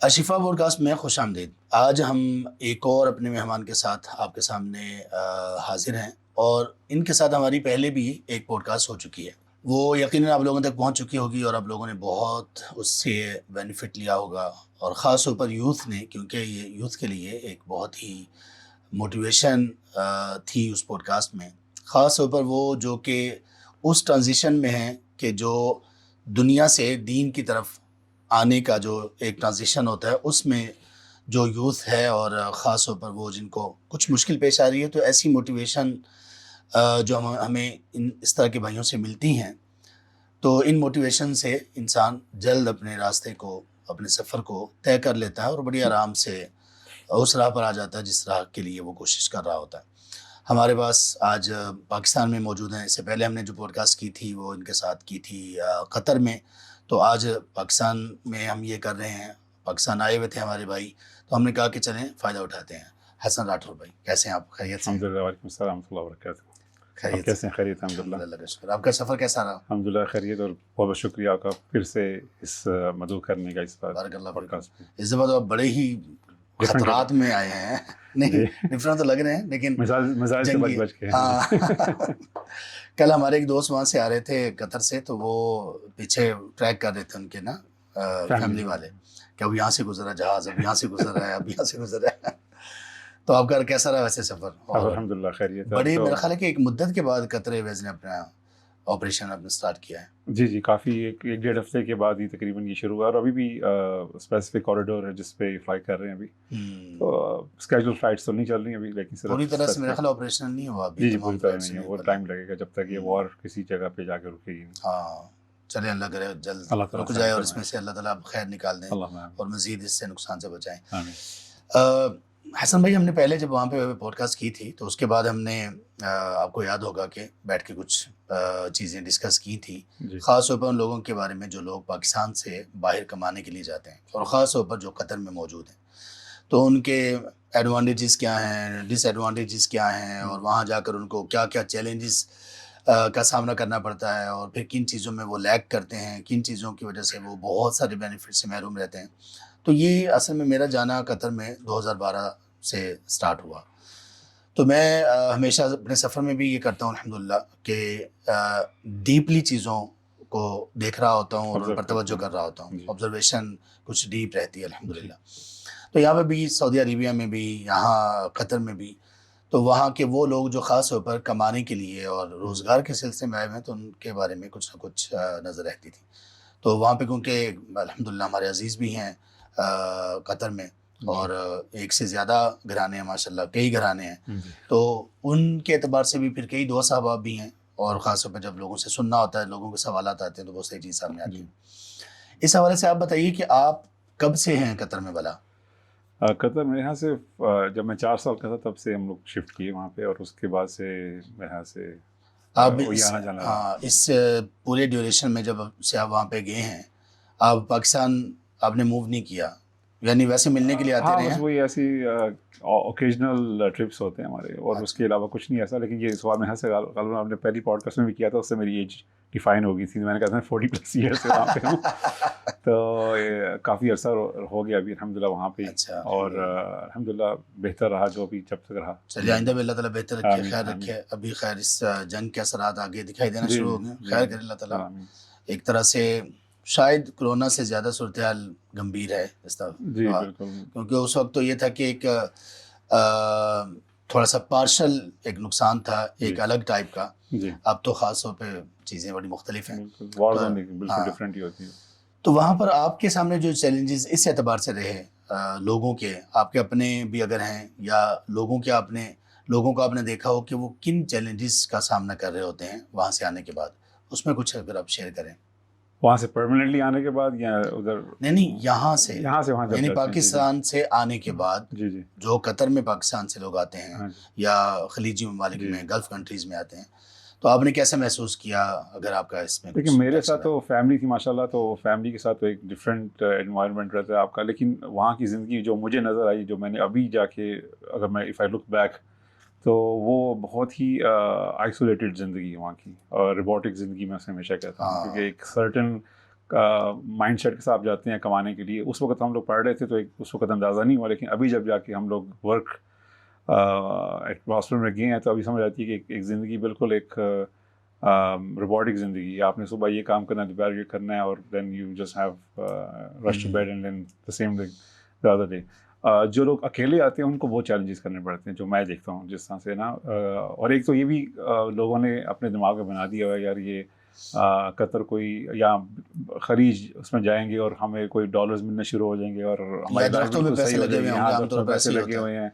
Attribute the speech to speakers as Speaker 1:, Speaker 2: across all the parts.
Speaker 1: Ashfa pod cost میں خوش آمدید۔ آج ہم ایک اور اپنے مہمان کے ساتھ آپ کے سامنے حاضر ہیں، اور ان کے ساتھ ہماری پہلے بھی ایک پوڈ کاسٹ ہو چکی ہے، وہ یقیناً آپ لوگوں تک پہنچ چکی ہوگی اور آپ لوگوں نے بہت اس سے بینیفٹ لیا ہوگا، اور خاص طور پر یوتھ نے، کیونکہ یہ یوتھ کے لیے ایک بہت ہی موٹیویشن تھی اس پوڈ کاسٹ میں، خاص طور پر وہ جو کہ اس ٹرانزیشن میں ہیں کہ جو دنیا سے دین کی طرف آنے کا جو ایک ٹرانزیشن ہوتا ہے، اس میں جو یوتھ ہے اور خاص طور پر وہ جن کو کچھ مشکل پیش آ رہی ہے، تو ایسی موٹیویشن جو ہمیں اس طرح کے بھائیوں سے ملتی ہیں، تو ان موٹیویشن سے انسان جلد اپنے راستے کو، اپنے سفر کو طے کر لیتا ہے اور بڑی آرام سے اس راہ پر آ جاتا ہے جس راہ کے لیے وہ کوشش کر رہا ہوتا ہے۔ ہمارے پاس آج پاکستان میں موجود ہیں۔ اس سے پہلے ہم نے جو پوڈ کاسٹ کی تھی وہ ان کے ساتھ کی تھی قطر میں، تو آج پاکستان میں ہم یہ کر رہے ہیں، پاکستان آئے ہوئے تھے ہمارے بھائی، تو ہم نے کہا کہ چلیں فائدہ اٹھاتے ہیں۔ حسن راٹھور بھائی، کیسے ہیں آپ؟ خیریت سے؟
Speaker 2: الحمد للہ، وعلیکم السلام ورحمۃ اللہ وبرکاتہ۔ آپ
Speaker 1: خیریت
Speaker 2: کیسے ہیں؟ خیریت الحمد للہ۔
Speaker 1: اللہ کا شکر۔ آپ کا سفر کیسا رہا؟
Speaker 2: الحمد للہ خیریت، اور بہت بہت شکریہ آپ کا پھر سے اس مدعو کرنے کا، اس بار
Speaker 1: بارک اللہ
Speaker 2: پوڈ
Speaker 1: فیکم۔
Speaker 2: کاسٹ میں۔
Speaker 1: اس دفعہ تو آپ بڑے ہی خطرات میں آئے ہیں، نہیں ڈفرنٹ تو لگ رہے ہیں لیکن
Speaker 2: مزاج سے بچ بچ کے۔
Speaker 1: ہاں کل ہمارے ایک دوست وہاں سے آ رہے تھے قطر سے، تو وہ پیچھے ٹریک کر رہے تھے ان کے نا فیملی والے، کہ اب یہاں سے گزرا جہاز، اب یہاں سے گزر رہا ہے، اب یہاں سے گزر رہا ہے۔ تو آپ کا کیسا رہا ویسے سفر؟
Speaker 2: الحمد للہ خیریت۔
Speaker 1: بڑی میرا خیال ہے کہ ایک مدت کے بعد قطر ایئرویز نے اپنا آپریشن اپنا اسٹارٹ کیا ہے۔
Speaker 2: جی کافی ایک ڈیڑھ ہفتے کے بعد ہی تقریباً یہ شروع ہوا، اور ابھی بھی اسپیسیفک کوریڈور ہے جس پہ فلائی کر رہے ہیں ابھی، تو اسکیجول فلائٹس تو نہیں چل رہی ابھی، لیکن صرف
Speaker 1: پوری طرح سے میرا خیال آپریشن نہیں ہوا ابھی۔
Speaker 2: جی پوری طرح نہیں ہے، وہ ٹائم لگے گا جب تک یہ وار کسی جگہ پہ جا کے رکے گی۔
Speaker 1: ہاں چلیں، اللہ کرے جلد
Speaker 2: اللہ تعالیٰ
Speaker 1: رک جائے اور اس میں سے اللہ تعالیٰ خیر نکال دیں
Speaker 2: اللہ
Speaker 1: اور مزید اس سے نقصان سے بچائیں۔
Speaker 2: آمین۔
Speaker 1: حسن بھائی، ہم نے پہلے جب وہاں پہ پوڈ کاسٹ کی تھی تو اس کے بعد ہم نے آپ کو یاد ہوگا کہ بیٹھ کے کچھ چیزیں ڈسکس کی تھی، خاص طور پر ان لوگوں کے بارے میں جو لوگ پاکستان سے باہر کمانے کے لیے جاتے ہیں، اور خاص طور پر جو قطر میں موجود ہیں، تو ان کے ایڈوانٹیجز کیا ہیں، ڈس ایڈوانٹیجز کیا ہیں، اور وہاں جا کر ان کو کیا کیا چیلنجز کا سامنا کرنا پڑتا ہے، اور پھر کن چیزوں میں وہ لیگ کرتے ہیں، کن چیزوں کی وجہ سے وہ بہت سارے بینیفٹ سے محروم رہتے ہیں۔ تو یہ اصل میں میرا جانا قطر میں 2012 سے سٹارٹ ہوا۔ تو میں ہمیشہ اپنے سفر میں بھی یہ کرتا ہوں الحمدللہ کہ ڈیپلی چیزوں کو دیکھ رہا ہوتا ہوں اور ان پر توجہ کر رہا ہوتا ہوں، آبزرویشن کچھ ڈیپ رہتی ہے الحمدللہ۔ تو یہاں پہ بھی، سعودی عربیہ میں بھی، یہاں قطر میں بھی، تو وہاں کے وہ لوگ جو خاص طور پر کمانے کے لیے اور روزگار کے سلسلے میں آئے ہیں، تو ان کے بارے میں کچھ نہ کچھ نظر رہتی تھی۔ تو وہاں پہ کیونکہ الحمدللہ ہمارے عزیز بھی ہیں قطر میں، اور ایک سے زیادہ گھرانے ہیں ماشاءاللہ، کئی گھرانے ہیں، تو ان کے اعتبار سے بھی پھر کئی دوست احباب بھی ہیں، اور خاص طور پہ جب لوگوں سے سننا ہوتا ہے، لوگوں کے سوالات آتے ہیں، تو بہت صحیح چیز سامنے آتی ہے۔ اس حوالے سے آپ بتائیے کہ آپ کب سے ہیں قطر میں بھلا؟
Speaker 2: قطر میرے یہاں سے جب میں 4 سال کا تھا تب سے ہم لوگ شفٹ کیے وہاں پہ، اور اس کے بعد سے میرے یہاں سے
Speaker 1: آپ
Speaker 2: آنا جانا۔
Speaker 1: ہاں، اس پورے ڈیوریشن میں جب سے آپ وہاں پہ گئے ہیں، آپ پاکستان آپ نے موو نہیں کیا، یعنی ویسے ملنے کے لیے آتے رہے ہیں؟
Speaker 2: ہاں، بس وہی ایسی اوکیجنل ٹرپس ہوتے ہیں ہمارے، اور اس کے علاوہ کچھ نہیں ایسا۔ لیکن یہ سوال میں سے غالباً آپ نے پہلی پوڈ کاسٹ میں بھی کیا تھا، اس سے میری ایج ڈیفائن ہو گئی تھی، میں نے کہا تھا 40+ ایئر سے وہاں پہ ہوں، تو کافی عرصہ ہو گیا ابھی الحمدللہ وہاں پہ، اور الحمدللہ بہتر رہا جو بھی جب تک رہا۔
Speaker 1: چلیے، آئندہ بھی اللہ تعالیٰ بہتر رکھے، خیر رکھے۔ ابھی خیر اس جنگ کے اثرات آگے دکھائی دینا شروع ہو گئے، خیر کرے اللہ تعالیٰ۔ ایک طرح سے شاید کرونا سے زیادہ صورتحال گمبھیر ہے اس طرح،
Speaker 2: جی بالکل،
Speaker 1: کیونکہ اس وقت تو یہ تھا کہ ایک تھوڑا سا پارشل ایک نقصان تھا، ایک الگ ٹائپ کا۔ اب تو خاص طور پہ چیزیں بڑی مختلف ہیں،
Speaker 2: بالکل ڈفرینٹ ہی ہوتی ہے۔
Speaker 1: تو وہاں پر آپ کے سامنے جو چیلنجز اس اعتبار سے رہے لوگوں کے، آپ کے اپنے بھی اگر ہیں، یا لوگوں کو آپ نے دیکھا ہو کہ وہ کن چیلنجز کا سامنا کر رہے ہوتے ہیں وہاں سے آنے کے بعد، اس میں کچھ اگر آپ شیئر کریں۔
Speaker 2: وہاں سے پرماننٹلی آنے کے بعد یا ادھر؟
Speaker 1: نہیں، یہاں سے
Speaker 2: وہاں،
Speaker 1: یعنی پاکستان سے آنے کے بعد، جو قطر میں پاکستان سے لوگ آتے ہیں یا خلیجی ممالک میں، گلف کنٹریز میں آتے ہیں، تو آپ نے کیسے محسوس کیا؟ اگر آپ کا اس میں
Speaker 2: لیکن میرے ساتھ تو فیملی تھی ماشاءاللہ، تو فیملی کے ساتھ تو ایک ڈفرینٹ انوائرمنٹ رہتا ہے آپ کا، لیکن وہاں کی زندگی جو مجھے نظر آئی، جو میں نے ابھی جا کے، اگر میں اف آئی لک بیک، تو وہ بہت ہی آئسولیٹڈ زندگی ہے وہاں کی، اور روبوٹک زندگی میں اسے ہمیشہ کہتا ہوں، کیونکہ ایک سرٹن مائنڈ سیٹ کے ساتھ جاتے ہیں کمانے کے لیے. اس وقت ہم لوگ پڑھ رہے تھے تو اس وقت اندازہ نہیں ہوا, لیکن ابھی جب جا کے ہم لوگ ورک ہاسپٹل میں گئے ہیں تو ابھی سمجھ آتی ہے کہ ایک زندگی بالکل ایک روبوٹک زندگی. آپ نے صبح یہ کام کرنا ہے, دوپہر یہ کرنا ہے, اور then you just have rush to bed and then the same the other day. جو لوگ اکیلے آتے ہیں ان کو وہ چیلنجز کرنے پڑتے ہیں جو میں دیکھتا ہوں جس طرح سے نا. اور ایک تو یہ بھی لوگوں نے اپنے دماغ میں بنا دیا ہے یار یہ قطر کوئی یا خلیج اس میں جائیں گے اور ہمیں کوئی ڈالرز ملنے شروع ہو جائیں گے اور ہمارے
Speaker 1: درختوں میں پیسے لگے ہوئے ہوں گے,
Speaker 2: پیسے لگے ہوئے ہیں,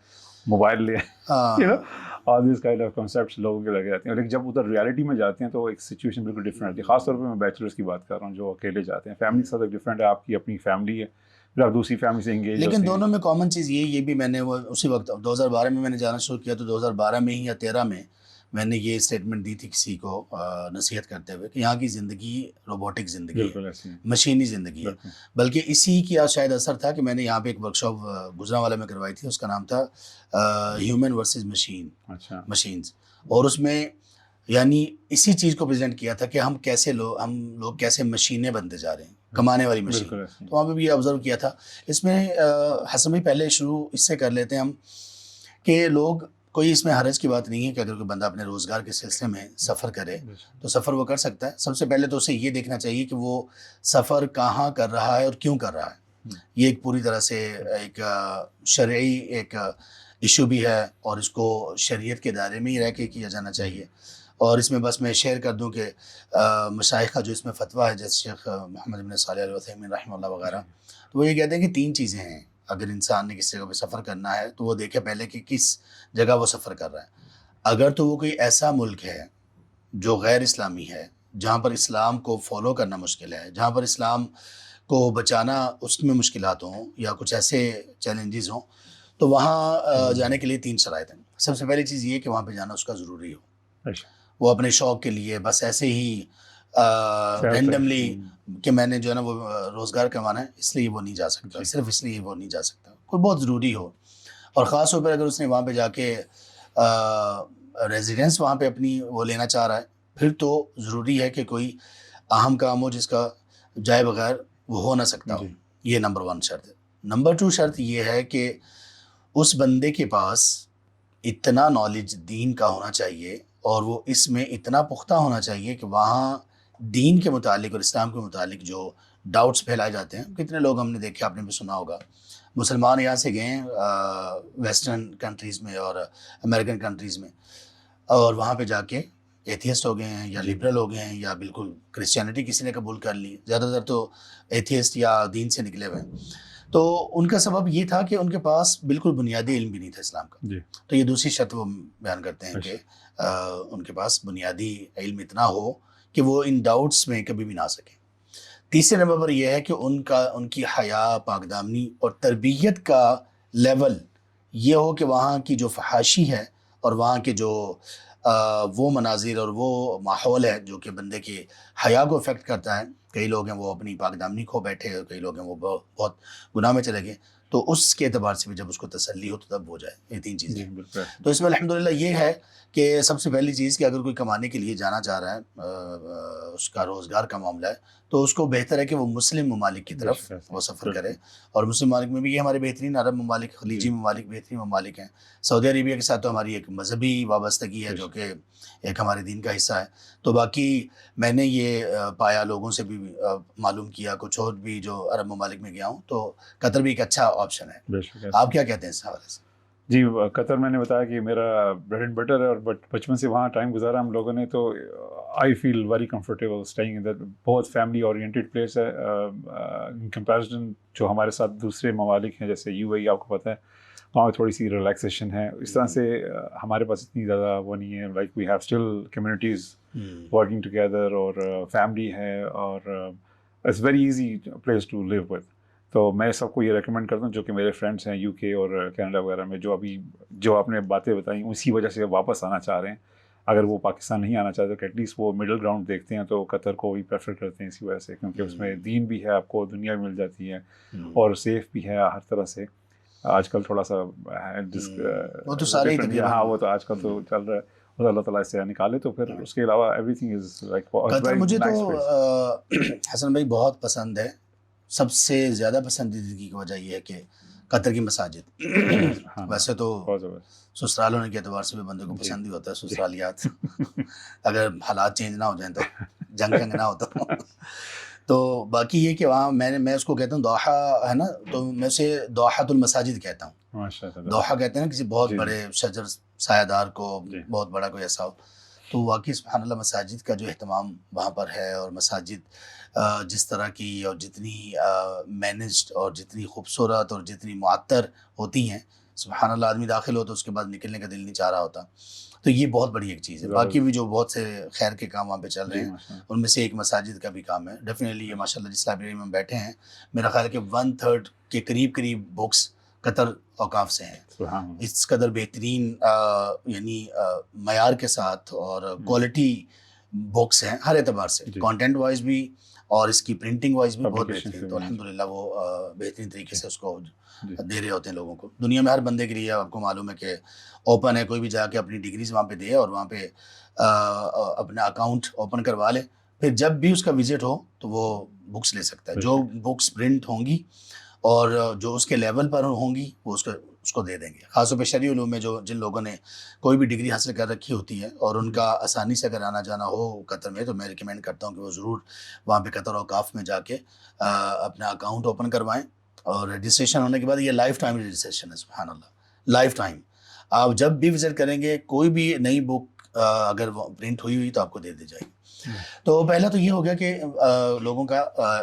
Speaker 2: موبائل لے آل دیس کائنڈ آف کنسیپٹس لوگوں کے لگے جاتے ہیں. لیکن جب ادھر ریالٹی میں جاتے ہیں تو ایک سچویشن بالکل ڈفرینٹ ہوتی ہے. خاص طور پہ میں بیچلرس کی بات کر رہا ہوں جو اکیلے جاتے ہیں. فیملی کے ساتھ ایک ڈفرینٹ ہے, آپ کی اپنی فیملی ہے, پھر آپ دوسری فیملی سے انگیج.
Speaker 1: لیکن دونوں میں کامن چیز یہ بھی میں نے وہ اسی وقت 2012 میں نے جانا شروع کیا تو 2012 میں ہی یا 13 میں میں نے یہ اسٹیٹمنٹ دی تھی کسی کو نصیحت کرتے ہوئے کہ یہاں کی زندگی روبوٹک زندگی ہے, مشینی زندگی ہے. بلکہ اسی کی شاید اثر تھا کہ میں نے یہاں پہ ایک ورکشاپ گجرانوالہ میں کروائی تھی, اس کا نام تھا ہیومن ورسز مشین, مشینز. اور اس میں یعنی اسی چیز کو پریزنٹ کیا تھا کہ ہم لوگ کیسے مشینیں بنتے جا رہے ہیں, کمانے والی مشین. تو وہاں پہ بھی یہ آبزرو کیا تھا. اس میں حسن بھائی پہلے شروع اس سے کر لیتے ہیں ہم کہ لوگ, کوئی اس میں حرج کی بات نہیں ہے کہ اگر کوئی بندہ اپنے روزگار کے سلسلے میں سفر کرے تو سفر وہ کر سکتا ہے. سب سے پہلے تو اسے یہ دیکھنا چاہیے کہ وہ سفر کہاں کر رہا ہے اور کیوں کر رہا ہے. یہ ایک پوری طرح سے ایک شرعی ایک ایشو بھی ہے اور اس کو شریعت کے دائرے میں ہی رہ کے کیا جانا چاہیے. اور اس میں بس میں شیئر کر دوں کہ مشائخ کا جو اس میں فتویٰ ہے جیسے شیخ محمد بن صالح العثیمین رحمہ اللہ وغیرہ, تو وہ یہ کہتے ہیں کہ 3 چیزیں ہیں اگر انسان نے کسی جگہ پہ سفر کرنا ہے تو وہ دیکھے پہلے کہ کس جگہ وہ سفر کر رہا ہے. اگر تو وہ کوئی ایسا ملک ہے جو غیر اسلامی ہے, جہاں پر اسلام کو فالو کرنا مشکل ہے, جہاں پر اسلام کو بچانا اس میں مشکلات ہوں یا کچھ ایسے چیلنجز ہوں, تو وہاں جانے کے لیے 3 شرائط ہیں. سب سے پہلی چیز یہ کہ وہاں پہ جانا اس کا ضروری ہو. وہ اپنے شوق کے لیے بس ایسے ہی رینڈملی کہ میں نے جو ہے نا وہ روزگار کمانا ہے اس لیے وہ نہیں جا سکتا, صرف اس لیے وہ نہیں جا سکتا. کوئی بہت ضروری ہو, اور خاص طور پر اگر اس نے وہاں پہ جا کے ریزیڈنس وہاں پہ اپنی وہ لینا چاہ رہا ہے, پھر تو ضروری ہے کہ کوئی اہم کام ہو جس کا جائے بغیر وہ ہو نہ سکتا ہو. یہ نمبر 1 شرط ہے. نمبر 2 شرط یہ ہے کہ اس بندے کے پاس اتنا نالج دین کا ہونا چاہیے اور وہ اس میں اتنا پختہ ہونا چاہیے کہ وہاں دین کے متعلق اور اسلام کے متعلق جو ڈاؤٹس پھیلائے جاتے ہیں. کتنے لوگ ہم نے دیکھے, آپ نے بھی سنا ہوگا, مسلمان یہاں سے گئے ہیں ویسٹرن کنٹریز میں اور امریکن کنٹریز میں, اور وہاں پہ جا کے ایتھیسٹ ہو گئے ہیں یا لبرل ہو گئے ہیں یا بالکل کرسچینٹی کسی نے قبول کر لی. زیادہ تر تو ایتھیسٹ یا دین سے نکلے ہوئے ہیں. تو ان کا سبب یہ تھا کہ ان کے پاس بالکل بنیادی علم بھی نہیں تھا اسلام کا. تو یہ دوسری شرط وہ بیان کرتے ہیں کہ ان کے پاس بنیادی علم اتنا ہو کہ وہ ان ڈاؤٹس میں کبھی بھی نہ آ سکیں. تیسرے نمبر پر یہ ہے کہ ان کی حیا, پاک دامنی اور تربیت کا لیول یہ ہو کہ وہاں کی جو فحاشی ہے اور وہاں کے جو وہ مناظر اور وہ ماحول ہے جو کہ بندے کے حیا کو افیکٹ کرتا ہے. کئی لوگ ہیں وہ اپنی پاک دامنی کھو بیٹھے, اور کئی لوگ ہیں وہ بہت گناہ میں چلے گئے. تو اس کے اعتبار سے بھی جب اس کو تسلی ہو تو تب ہو جائے. یہ 3 چیزیں. تو اس میں الحمدللہ یہ ہے کہ سب سے پہلی چیز کہ اگر کوئی کمانے کے لیے جانا چاہ رہا ہے, اس کا روزگار کا معاملہ ہے, تو اس کو بہتر ہے کہ وہ مسلم ممالک کی طرف وہ سفر کرے. اور مسلم ممالک میں بھی یہ ہمارے بہترین عرب ممالک, خلیجی ممالک بہترین ممالک ہیں. سعودی عربیہ کے ساتھ تو ہماری ایک مذہبی وابستگی ہے جو کہ ایک ہمارے دین کا حصہ ہے. تو باقی میں نے یہ پایا, لوگوں سے بھی معلوم کیا, کچھ اور بھی جو عرب ممالک میں گیا ہوں, تو قطر بھی ایک اچھا آپشن ہے. آپ کیا کہتے ہیں اس حوالے سے؟
Speaker 2: جی, قطر میں نے بتایا کہ میرا بریڈ اینڈ بٹر ہے, اور بچپن سے وہاں ٹائم گزارا ہم لوگوں نے, تو I feel very comfortable staying in that. بہت فیملی اورینٹیڈ پلیس ہے ان کمپیریزن جو ہمارے ساتھ دوسرے ممالک ہیں جیسے یو اے ای, آپ کو پتہ ہے وہاں تھوڑی سی ریلیکسیشن ہے. اس طرح سے ہمارے پاس اتنی زیادہ وہ نہیں ہے. Like we have still communities working together, اور فیملی ہے, اور it's very easy place to live with. تو میں سب کو یہ ریکمینڈ کرتا ہوں جو کہ میرے فرینڈس ہیں یو کے اور کینیڈا وغیرہ میں, جو آپ نے باتیں بتائیں اسی وجہ سے واپس آنا چاہ رہے ہیں. اگر وہ پاکستان نہیں آنا چاہتے تو ایٹ لیسٹ وہ مڈل گراؤنڈ دیکھتے ہیں, تو قطر کو بھی پریفر کرتے ہیں اسی وجہ سے, کیونکہ اس میں دین بھی ہے, آپ کو دنیا بھی مل جاتی ہے, اور سیف بھی ہے ہر طرح سے. آج کل تھوڑا سا
Speaker 1: وہ تو سارے
Speaker 2: ہاں, وہ تو آج کل تو چل رہا ہے. اور اللہ تعالیٰ اس سے نکالے تو پھر اس کے علاوہ ایوری تھنگ از لائک
Speaker 1: قطر مجھے تو حسن بھائی بہت پسند ہے. سب سے زیادہ پسندیدگی کی وجہ یہ ہے کہ قطر کی مساجد. ویسے تو سسرال ہونے کے اعتبار سے بھی بندے کو پسند ہی ہوتا ہے سسرالیات. اگر حالات چینج نہ ہو جائیں تو جنگ نہ ہو تو باقی یہ کہ وہاں میں اس کو کہتا ہوں دوحہ ہے نا, تو میں اسے دوحۃ المساجد کہتا ہوں. دوحہ کہتے ہیں نا کسی بہت بڑے شجر سایہ دار کو, بہت بڑا کوئی ایسا ہو. تو واقعی سبحان اللہ مساجد کا جو اہتمام وہاں پر ہے, اور مساجد جس طرح کی اور جتنی مینجڈ اور جتنی خوبصورت اور جتنی معطر ہوتی ہیں, سبحان اللہ آدمی داخل ہو تو اس کے بعد نکلنے کا دل نہیں چاہ رہا ہوتا. تو یہ بہت بڑی ایک چیز ہے. باقی بھی جو بہت سے خیر کے کام وہاں پہ چل رہے ہیں ان میں سے ایک مساجد کا بھی کام ہے. ڈیفینیٹلی یہ ماشاء اللہ جس لائبریری میں ہم بیٹھے ہیں, میرا خیال ہے کہ 1/3 کے قریب بکس قطر اوقاف سے ہیں. اس قدر بہترین یعنی معیار کے ساتھ اور کوالٹی بکس ہیں ہر اعتبار سے, کانٹینٹ وائز بھی اور اس کی پرنٹنگ وائز بھی بہت بہترین. تو الحمدللہ وہ بہترین طریقے سے اس کو دے رہے ہوتے ہیں لوگوں کو. دنیا میں ہر بندے کے لیے آپ کو معلوم ہے کہ اوپن ہے, کوئی بھی جا کے اپنی ڈگریز وہاں پہ دے اور وہاں پہ اپنا اکاؤنٹ اوپن کروا لے, پھر جب بھی اس کا وزٹ ہو تو وہ بکس لے سکتا ہے. جو بکس پرنٹ ہوں گی اور جو اس کے لیول پر ہوں گی وہ اس کو دے دیں گے. خاص طور پہ شرعی علوم میں جن لوگوں نے کوئی بھی ڈگری حاصل کر رکھی ہوتی ہے اور ان کا آسانی سے اگر آنا جانا ہو قطر میں, تو میں ریکمینڈ کرتا ہوں کہ وہ ضرور وہاں پہ قطر اوقاف میں جا کے اپنا اکاؤنٹ اوپن کروائیں. اور رجسٹریشن ہونے کے بعد یہ لائف ٹائم رجسٹریشن ہے, سبحان اللہ, لائف ٹائم. آپ جب بھی وزٹ کریں گے کوئی بھی نئی بک اگر پرنٹ ہوئی تو آپ کو دے دی جائے گی. تو پہلا تو یہ ہو گیا کہ لوگوں کا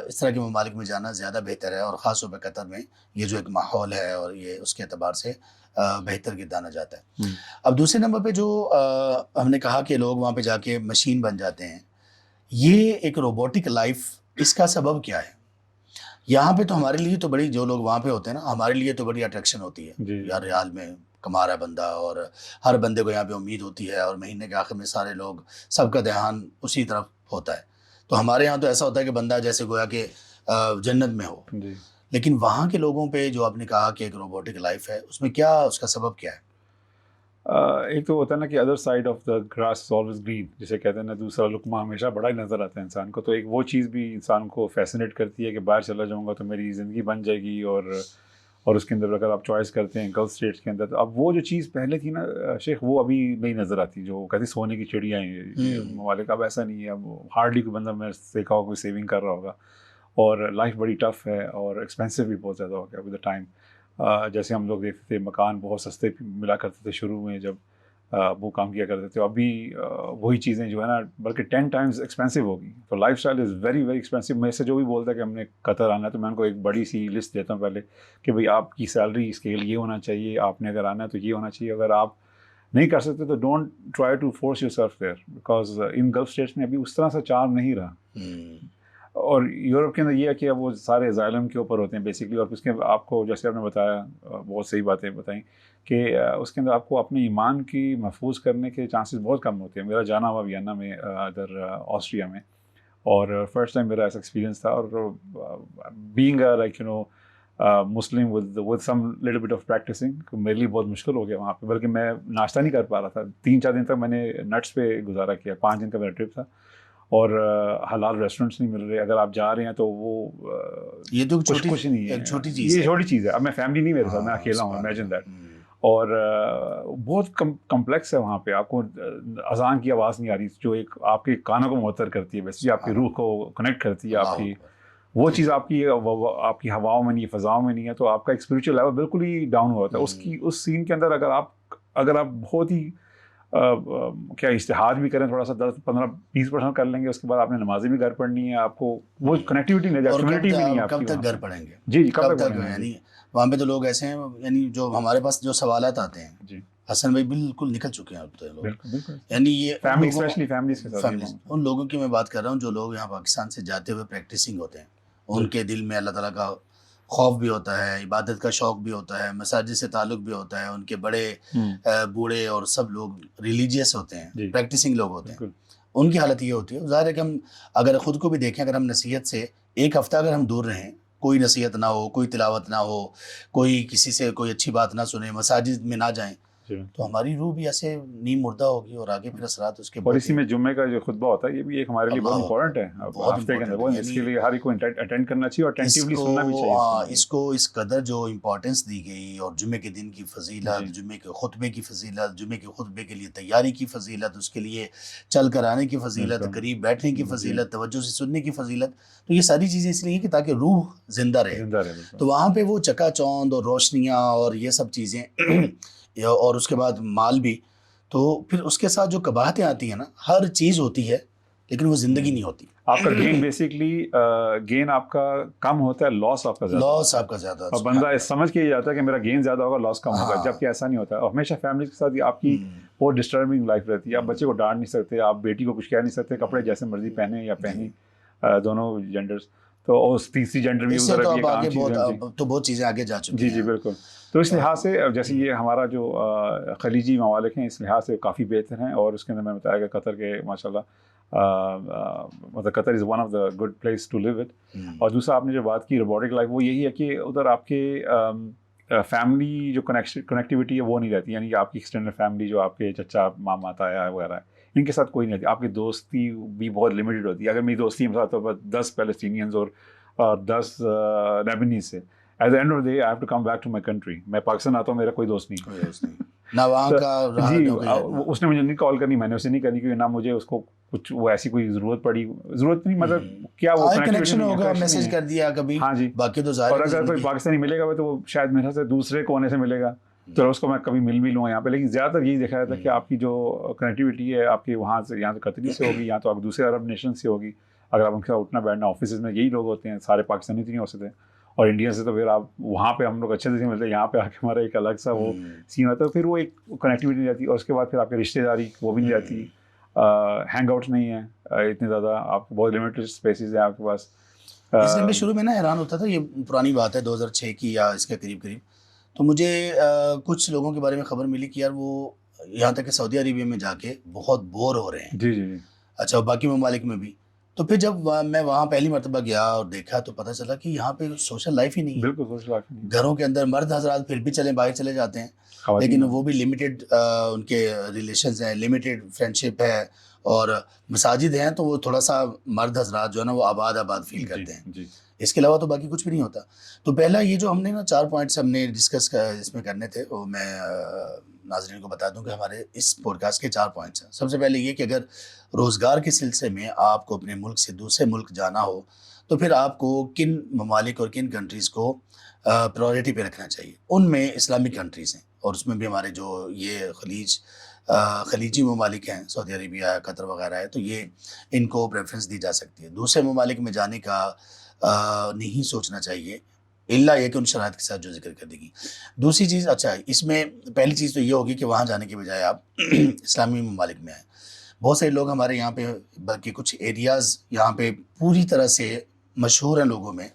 Speaker 1: اس طرح کے ممالک میں جانا زیادہ بہتر ہے, اور خاص طور پہ قطر میں یہ جو ایک ماحول ہے اور یہ اس کے اعتبار سے بہتر گردانا جاتا ہے. اب دوسرے نمبر پہ جو ہم نے کہا کہ لوگ وہاں پہ جا کے مشین بن جاتے ہیں, یہ ایک روبوٹک لائف, اس کا سبب کیا ہے؟ یہاں پہ تو ہمارے لیے تو بڑی, جو لوگ وہاں پہ ہوتے ہیں نا, ہمارے لیے تو بڑی اٹریکشن ہوتی ہے یار, ریال میں کما رہا ہے بندہ, اور ہر بندے کو یہاں پہ امید ہوتی ہے, اور مہینے کے آخر میں سارے لوگ سب کا دھیان اسی طرف ہوتا ہے. تو ہمارے یہاں تو ایسا ہوتا ہے کہ بندہ جیسے گویا کہ جنت میں ہو. لیکن وہاں کے لوگوں پہ جو آپ نے کہا کہ ایک روبوٹک لائف ہے, اس میں کیا, اس کا سبب کیا ہے؟
Speaker 2: ایک تو ہوتا ہے نا کہ other side of the grass is always green, جسے کہتے ہیں نا دوسرا لقمہ ہمیشہ بڑا ہی نظر آتا ہے انسان کو. تو ایک وہ چیز بھی انسان کو فیسنیٹ کرتی ہے کہ باہر چلا جاؤں گا تو میری زندگی بن جائے گی, اور اس کے اندر اگر آپ چوائس کرتے ہیں گلف اسٹیٹس کے اندر, تو اب وہ جو چیز پہلے تھی نا شیخ, وہ ابھی نہیں نظر آتی. جو کہتے سونے کی چڑیاں ہیں ممالک, اب ایسا نہیں ہے. اب ہارڈلی کوئی بندہ میں دیکھا ہوگا کوئی سیونگ کر رہا ہوگا, اور لائف بڑی ٹف ہے, اور ایکسپینسو بھی بہت زیادہ ہو گیا ود دا ٹائم. جیسے ہم لوگ دیکھتے تھے مکان بہت سستے ملا کرتے تھے شروع میں جب وہ کام کیا کرتے تھے, ابھی وہی چیزیں جو ہے نا بلکہ 10 ٹائمز ایکسپینسو ہو گئی. تو life style is very very expensive. میں سے جو بھی بولتا ہے کہ ہم نے قطر آنا ہے تو میں ان کو ایک بڑی سی لسٹ دیتا ہوں پہلے کہ بھئی آپ کی سیلری اسکیل یہ ہونا چاہیے, آپ نے اگر آنا ہے تو یہ ہونا چاہیے. اگر آپ نہیں کر سکتے تو don't try to force yourself there, because in Gulf states میں ابھی اس طرح سے چارم نہیں رہا. اور یورپ کے اندر یہ ہے کہ اب وہ سارے اسائلم کے اوپر ہوتے ہیں بیسکلی, اور اس کے آپ کو جیسے آپ نے بتایا بہت صحیح باتیں بتائیں کہ اس کے اندر آپ کو اپنے ایمان کی محفوظ کرنے کے چانسز بہت کم ہوتے ہیں. میرا جانا ہوا وینا میں ادھر آسٹریا میں, اور فرسٹ ٹائم میرا ایسا ایکسپیرینس تھا, اور being like you know Muslim with some little bit of practising, میرے لیے بہت مشکل ہو گیا وہاں پہ. بلکہ میں ناشتہ نہیں کر پا رہا تھا 3-4 دن تک. میں نے نٹس پہ گزارا کیا, 5 دن کا میرا ٹرپ تھا, اور حلال ریسٹورینٹس نہیں مل رہے. اگر آپ جا رہے ہیں تو وہ
Speaker 1: یہ تو
Speaker 2: کچھ نہیں ہے,
Speaker 1: چھوٹی چیز
Speaker 2: یہ چھوٹی چیز ہے. اب میں فیملی نہیں میرے ساتھ, میں اکیلا ہوں, امیجن دیٹ. اور بہت کمپلیکس ہے وہاں پہ. آپ کو اذان کی آواز نہیں آ رہی جو ایک آپ کے کانوں کو معطر کرتی ہے, ویسے آپ کی روح کو کنیکٹ کرتی ہے. آپ کی وہ چیز آپ کی ہواؤں میں نہیں, فضاؤں میں نہیں ہے. تو آپ کا ایک اسپریچول لیول بالکل ہی ڈاؤن ہوا تھا. اس سین کے اندر اگر آپ بہت ہی کیا اجتہاد بھی کریں, تھوڑا سا 10-15-20% کر لیں گے, اس کے بعد آپ نے نمازیں بھی گھر پڑھنی ہے, آپ کو وہ کنیکٹیوٹی نہیں ہے, کمیونٹی بھی نہیں ہے.
Speaker 1: کب تک گھر پڑھیں گے؟
Speaker 2: جی کب تک
Speaker 1: یعنی وہاں پہ تو لوگ ایسے ہیں, یعنی جو ہمارے پاس جو سوالات آتے ہیں
Speaker 2: جی
Speaker 1: حسن بھائی بالکل نکل چکے ہیں اب تو لوگ.
Speaker 2: بالکل,
Speaker 1: یعنی یہ
Speaker 2: فیملیز کے ساتھ
Speaker 1: ان لوگوں کی میں بات کر رہا ہوں جو لوگ یہاں پاکستان سے جاتے ہوئے پریکٹسنگ ہوتے ہیں, ان کے دل میں اللہ تعالیٰ کا خوف بھی ہوتا ہے, عبادت کا شوق بھی ہوتا ہے, مساجد سے تعلق بھی ہوتا ہے. ان کے بڑے بوڑھے اور سب لوگ ریلیجیس ہوتے ہیں, پریکٹسنگ لوگ ہوتے ہیں. ان کی حالت یہ ہوتی ہے, ظاہر ہے کہ ہم اگر خود کو بھی دیکھیں, اگر ہم نصیحت سے ایک ہفتہ اگر ہم دور رہیں, کوئی نصیحت نہ ہو, کوئی تلاوت نہ ہو, کوئی کسی سے کوئی اچھی بات نہ سنیں, مساجد میں نہ جائیں, تو ہماری روح بھی ایسے نیم مردہ ہوگی اور آگے پھر اثرات اس کے
Speaker 2: اور اسی میں جمعے کا جو خطبہ ہوتا ہے یہ بھی ایک ہمارے لیے بہت امپورٹنٹ ہے ہفتے کے اندر، اس کے لیے ہر ایک کو اٹینڈ کرنا چاہیے اور اٹینٹیولی سننا بھی چاہیے.
Speaker 1: اس کو اس قدر جو امپورٹنس دی گئی اور جمعے کے دن کی فضیلت، جمعے کے خطبے کی فضیلت، جمعے کے خطبے کے لیے تیاری کی فضیلت، اس کے لیے چل کر آنے کی فضیلت، قریب بیٹھنے کی فضیلت، توجہ سے سننے کی فضیلت، تو یہ ساری چیزیں اس لیے کہ تاکہ روح زندہ رہے. تو وہاں پہ وہ چکا چوند اور روشنیاں اور یہ سب چیزیں اور اس کے بعد مال بھی، تو پھر اس کے ساتھ جو قباحتیں آتی ہیں نا، ہر چیز ہوتی ہے لیکن وہ زندگی نہیں ہوتی.
Speaker 2: آپ کا گین بیسکلی گین آپ کا کم ہوتا ہے، لاس آپ کا زیادہ،
Speaker 1: لاس آپ کا زیادہ،
Speaker 2: اور بندہ سمجھ کے یہ جاتا ہے کہ میرا گین زیادہ ہوگا لاس کم ہوگا، جبکہ ایسا نہیں ہوتا. اور ہمیشہ فیملی کے ساتھ آپ کی بہت ڈسٹربنگ لائف رہتی ہے. آپ بچے کو ڈانٹ نہیں سکتے، آپ بیٹی کو کچھ کہہ نہیں سکتے، کپڑے جیسے مرضی پہنے یا پہنی، دونوں جینڈرز. تو اس تیسری جینڈر بھی ادھر بھی کام چیزیں،
Speaker 1: تو بہت چیزیں آگے جا چکی
Speaker 2: ہیں. جی بالکل. تو اس لحاظ سے جیسے یہ ہمارا جو خلیجی ممالک ہیں اس لحاظ سے کافی بہتر ہیں، اور اس کے اندر میں بتایا کہ قطر کے ماشاء اللہ مطلب Qatar is one of the good place to live it. اور دوسرا آپ نے جو بات کی روبوٹک لائف، وہ یہی ہے کہ ادھر آپ کے فیملی جو کنیکٹیوٹی ہے وہ نہیں رہتی، یعنی کہ آپ کی ایکسٹینڈیڈ فیملی جو آپ کے چچا ماما تایا وغیرہ ہے ان کے ساتھ کوئی نہیں رہتی. آپ کی دوستی بھی بہت لمیٹڈ ہوتی ہے. اگر میری دوستی مثال طور پر 10 پیلسٹینینز اور 10 لیبنیز سے، at the end of the day I have to come back to my country. میں پاکستان آتا ہوں، میرا کوئی دوست نہیں
Speaker 1: نہ وہاں کا.
Speaker 2: جی اس نے مجھے نہیں کال کرنی، میں نے اسے نہیں کرنی، کیونکہ نہ مجھے اس کو کچھ وہ ایسی کوئی ضرورت نہیں، مطلب کیا وہ
Speaker 1: کنیکشن ہوگا، میسج کر دیا کبھی.
Speaker 2: ہاں جی.
Speaker 1: باقی تو ظاہر،
Speaker 2: اور اگر کوئی پاکستانی ملے گا تو وہ شاید میرے سے دوسرے کونے سے ملے گا، تو اس کو میں کبھی مل بھی لوں یہاں پہ. لیکن زیادہ تر یہی دیکھا جاتا ہے کہ آپ کی جو کنیکٹیوٹی ہے آپ کی وہاں سے، یہاں سے قطری سے ہوگی، یا تو آپ دوسرے عرب نیشن سے ہوگی. اگر آپ ان کے اٹھنا بیٹھنا آفیسز میں یہی لوگ ہوتے ہیں، سارے پاکستانی تو نہیں ہو سکتے. اور انڈیا سے تو پھر آپ وہاں پہ ہم لوگ اچھے سے ملتے ہیں، یہاں پہ آ کے ہمارا ایک الگ سا وہ سین ہوتا ہے. پھر وہ ایک کنیکٹیوٹی نہیں رہتی. اور اس کے بعد پھر آپ کی رشتہ داری وہ بھی نہیں رہتی، ہینگ آؤٹ نہیں ہے اتنے زیادہ، آپ بہت لمیٹڈ اسپیسیز ہیں آپ کے پاس.
Speaker 1: اس لیے میں شروع میں نا حیران ہوتا تھا، یہ پرانی بات ہے 2006 کی یا اس کے قریب قریب. تو مجھے کچھ لوگوں کے بارے میں خبر ملی کہ یار وہ یہاں تک کہ سعودی عربیہ میں جا کے بہت بور ہو رہے ہیں.
Speaker 2: جی جی.
Speaker 1: اچھا، باقی ممالک میں بھی. تو پھر جب میں وہاں پہلی مرتبہ گیا اور دیکھا تو پتہ چلا کہ یہاں پہ سوشل لائف ہی نہیں ہے.
Speaker 2: بالکل سوشل لائف نہیں.
Speaker 1: گھروں کے اندر مرد حضرات پھر بھی باہر چلے جاتے ہیں، لیکن وہ بھی لمیٹڈ ان کے ریلیشنز ہیں، لمیٹڈ فرینڈشپ ہے. اور مساجد ہیں تو وہ تھوڑا سا مرد حضرات جو ہے نا وہ آباد فیل کرتے ہیں. اس کے علاوہ تو باقی کچھ بھی نہیں ہوتا. تو پہلا یہ جو ہم نے نا 4 پوائنٹس ہم نے ڈسکس اس میں کرنے تھے، وہ میں ناظرین کو بتا دوں کہ ہمارے اس پوڈ کاسٹ کے 4 پوائنٹس ہیں. سب سے پہلے یہ کہ اگر روزگار کے سلسلے میں آپ کو اپنے ملک سے دوسرے ملک جانا ہو تو پھر آپ کو کن ممالک اور کن کنٹریز کو پرائورٹی پہ رکھنا چاہیے. ان میں اسلامک کنٹریز ہیں، اور اس میں بھی ہمارے جو یہ خلیجی ممالک ہیں، سعودی عربیہ، قطر وغیرہ ہے، تو یہ ان کو پریفرنس دی جا سکتی ہے. دوسرے ممالک میں جانے کا نہیں سوچنا چاہیے، الا یہ کہ ان شرائط کے ساتھ جو ذکر کر دی گئی. دوسری چیز، اچھا اس میں پہلی چیز تو یہ ہوگی کہ وہاں جانے کے بجائے آپ اسلامی ممالک میں آئیں. بہت سارے لوگ ہمارے یہاں پہ، بلکہ کچھ ایریاز یہاں پہ پوری طرح سے مشہور ہیں لوگوں میں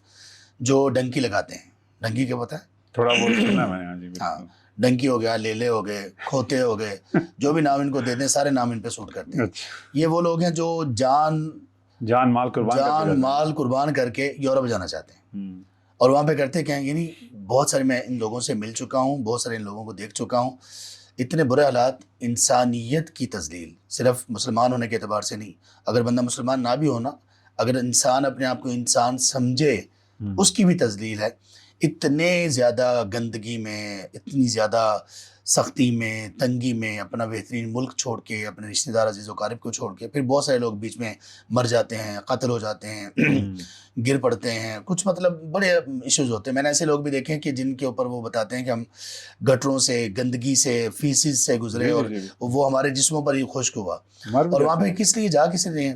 Speaker 1: جو ڈنکی لگاتے ہیں. ڈنکی کیا پتہ ہے؟
Speaker 2: تھوڑا بہت سنا ہے میں نے.
Speaker 1: ہاں، ڈنکی ہو گیا، لیلے ہو گئے، کھوتے ہو گئے، جو بھی نام ان کو دیتے ہیں سارے نام ان پہ سوٹ کرتے ہیں. یہ وہ لوگ ہیں جو جان مال قربان کر کے یورپ جانا چاہتے ہیں. اور وہاں پہ کرتے کیا ہیں، یعنی بہت سارے، میں ان لوگوں سے مل چکا ہوں، بہت سارے ان لوگوں کو دیکھ چکا ہوں. اتنے برے حالات، انسانیت کی تذلیل، صرف مسلمان ہونے کے اعتبار سے نہیں. اگر بندہ مسلمان نہ بھی ہونا، اگر انسان اپنے آپ کو انسان سمجھے، اس کی بھی تذلیل ہے. اتنے زیادہ گندگی میں، اتنی زیادہ سختی میں، تنگی میں، اپنا بہترین ملک چھوڑ کے، اپنے رشتہ دار عزیز و اقارب کو چھوڑ کے، پھر بہت سارے لوگ بیچ میں مر جاتے ہیں، قتل ہو جاتے ہیں، گر پڑتے ہیں، کچھ مطلب بڑے ایشوز ہوتے ہیں. میں نے ایسے لوگ بھی دیکھے ہیں کہ جن کے اوپر وہ بتاتے ہیں کہ ہم گٹروں سے، گندگی سے، فیسز سے گزرے اور وہ ہمارے جسموں پر ہی خشک ہوا. اور وہاں پہ کس لیے جا کس لیے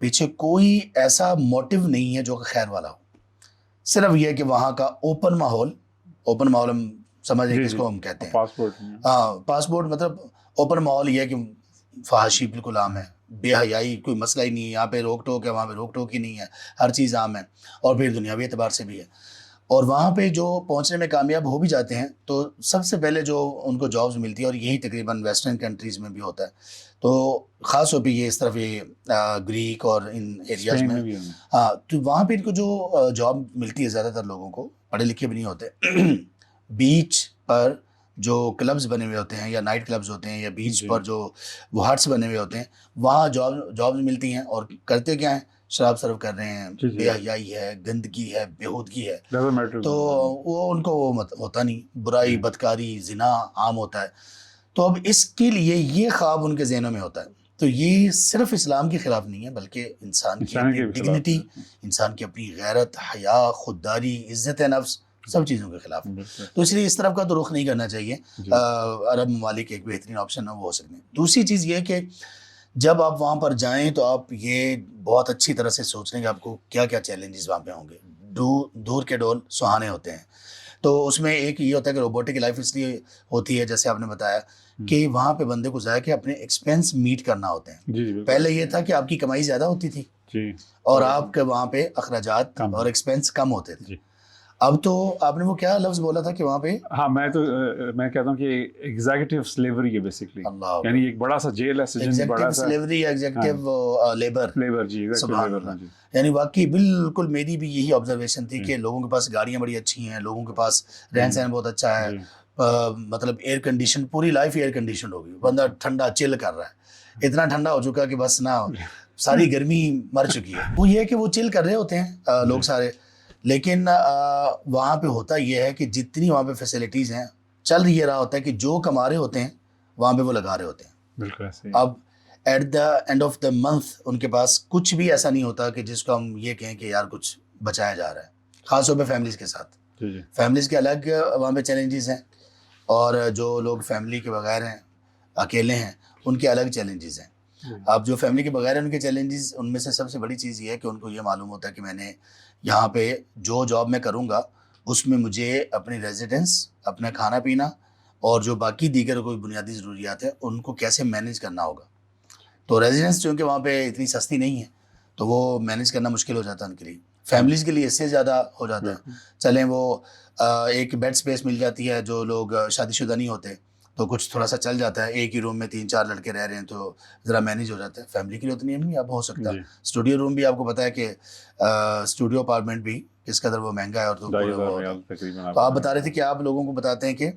Speaker 1: پیچھے کوئی ایسا موٹیو نہیں ہے جو کہ خیر والا ہو. صرف یہ کہ وہاں کا اوپن ماحول ہم سمجھ رہے ہیں کس کو ہم کہتے ہیں. پاسپورٹ مطلب اوپن ماحول یہ ہے کہ فحاشی بالکل عام ہے، بے حیائی کوئی مسئلہ ہی نہیں ہے. یہاں پہ روک ٹوک ہے، وہاں پہ روک ٹوک ہی نہیں ہے، ہر چیز عام ہے، اور پھر دنیاوی اعتبار سے بھی ہے. اور وہاں پہ جو پہنچنے میں کامیاب ہو بھی جاتے ہیں تو سب سے پہلے جو ان کو جابز ملتی ہے، اور یہی تقریباً ویسٹرن کنٹریز میں بھی ہوتا ہے، تو خاص طور پہ یہ اس طرف یہ گریک اور ان ایریاز میں، ہاں، تو وہاں پہ ان کو جو جاب ملتی ہے زیادہ تر لوگوں کو، پڑھے لکھے بھی نہیں ہوتے، بیچ پر جو کلبز بنے ہوئے ہوتے ہیں یا نائٹ کلبز ہوتے ہیں یا بیچ پر جو وہ ہٹس بنے ہوئے ہوتے ہیں وہاں جابز ملتی ہیں اور کرتے کیا ہیں شراب سرو کر رہے ہیں, بے حیائی ہے, گندگی ہے, بےہودگی ہے, تو وہ ان کو ہوتا نہیں, برائی بدکاری زنا عام ہوتا ہے. تو اب اس کے لیے یہ خواب ان کے ذہنوں میں ہوتا ہے. تو یہ صرف اسلام کے خلاف نہیں ہے بلکہ انسان کی اپنی ڈگنیٹی, انسان کی اپنی غیرت, حیا, خودداری, عزت نفس, سب چیزوں کے خلاف. تو اس لیے اس طرف کا تو رخ نہیں کرنا چاہیے. عرب ممالک ایک بہترین آپشن ہے, وہ ہو سکتے ہیں. دوسری چیز یہ کہ جب آپ وہاں پر جائیں تو آپ یہ بہت اچھی طرح سے سوچ لیں کہ آپ کو کیا کیا چیلنجز وہاں پہ ہوں گے. دور کے ڈول سہانے ہوتے ہیں. تو اس میں ایک یہ ہوتا ہے کہ روبوٹک لائف اس لیے ہوتی ہے جیسے آپ نے بتایا کہ وہاں پہ بندے کو ظاہر کہ اپنے ایکسپینس میٹ کرنا ہوتے ہیں. پہلے یہ تھا کہ آپ کی کمائی زیادہ ہوتی تھی اور آپ کے وہاں پہ اخراجات اور ایکسپینس کم ہوتے تھے. اب تو آپ نے وہ کیا لفظ بولا تھا کہ وہاں پہ,
Speaker 2: ہاں میں کہتا ہوں کہ ایگزیکٹو سلیوری ہے بیسکلی, یعنی ایک بڑا سا جیل ہے, سجن بڑا سا
Speaker 1: سلیوری یا ایگزیکٹو لیبر.
Speaker 2: جی
Speaker 1: سبحان اللہ. یعنی واقعی بالکل میری بھی یہی آبزرویشن تھی کہ لوگوں کے پاس گاڑیاں بڑی اچھی ہیں, لوگوں کے پاس رہن سہن بہت اچھا ہے, مطلب ایئر کنڈیشن, پوری لائف ایئر کنڈیشن ہوگی, بندہ ٹھنڈا چل کر رہا ہے, اتنا ٹھنڈا ہو چکا کہ بس نا ساری گرمی مر چکی ہے. وہ یہ ہے کہ وہ چل کر رہے ہوتے ہیں لوگ سارے, لیکن وہاں پہ ہوتا یہ ہے کہ جتنی وہاں پہ فیسلٹیز ہیں چل یہ رہا ہوتا ہے کہ جو کما رہے ہوتے ہیں وہاں پہ وہ لگا رہے ہوتے ہیں.
Speaker 2: بالکل.
Speaker 1: اب at the end of the month ان کے پاس کچھ بھی ایسا نہیں ہوتا کہ جس کو ہم یہ کہیں کہ یار کچھ بچایا جا رہا ہے, خاص طور پہ فیملیز کے ساتھ. فیملیز کے الگ وہاں پہ چیلنجز ہیں اور جو لوگ فیملی کے بغیر ہیں, اکیلے ہیں, ان کے الگ چیلنجز ہیں. اب جو فیملی کے بغیر ہیں ان کے چیلنجز, ان میں سے سب سے بڑی چیز یہ ہے کہ ان کو یہ معلوم ہوتا ہے کہ میں نے یہاں پہ جو جاب میں کروں گا اس میں مجھے اپنی ریزیڈنس, اپنا کھانا پینا اور جو باقی دیگر کوئی بنیادی ضروریات ہیں ان کو کیسے مینیج کرنا ہوگا. تو ریزیڈنس چونکہ وہاں پہ اتنی سستی نہیں ہے تو وہ مینیج کرنا مشکل ہو جاتا ہے ان کے لیے. فیملیز کے لیے اس سے زیادہ ہو جاتا ہے. چلیں وہ ایک بیڈ سپیس مل جاتی ہے, جو لوگ شادی شدہ نہیں ہوتے تو کچھ تھوڑا سا چل جاتا ہے, ایک ہی روم میں 3-4 لڑکے رہ رہے ہیں تو ذرا مینیج ہو جاتا ہے. فیملی کے لیے اتنی نہیں اب ہو سکتا. اسٹوڈیو روم بھی آپ کو پتا ہے کہ اسٹوڈیو اپارٹمنٹ بھی کس قدر وہ مہنگا ہے. اور تو آپ بتا رہے تھے کہ آپ لوگوں کو بتاتے ہیں کہ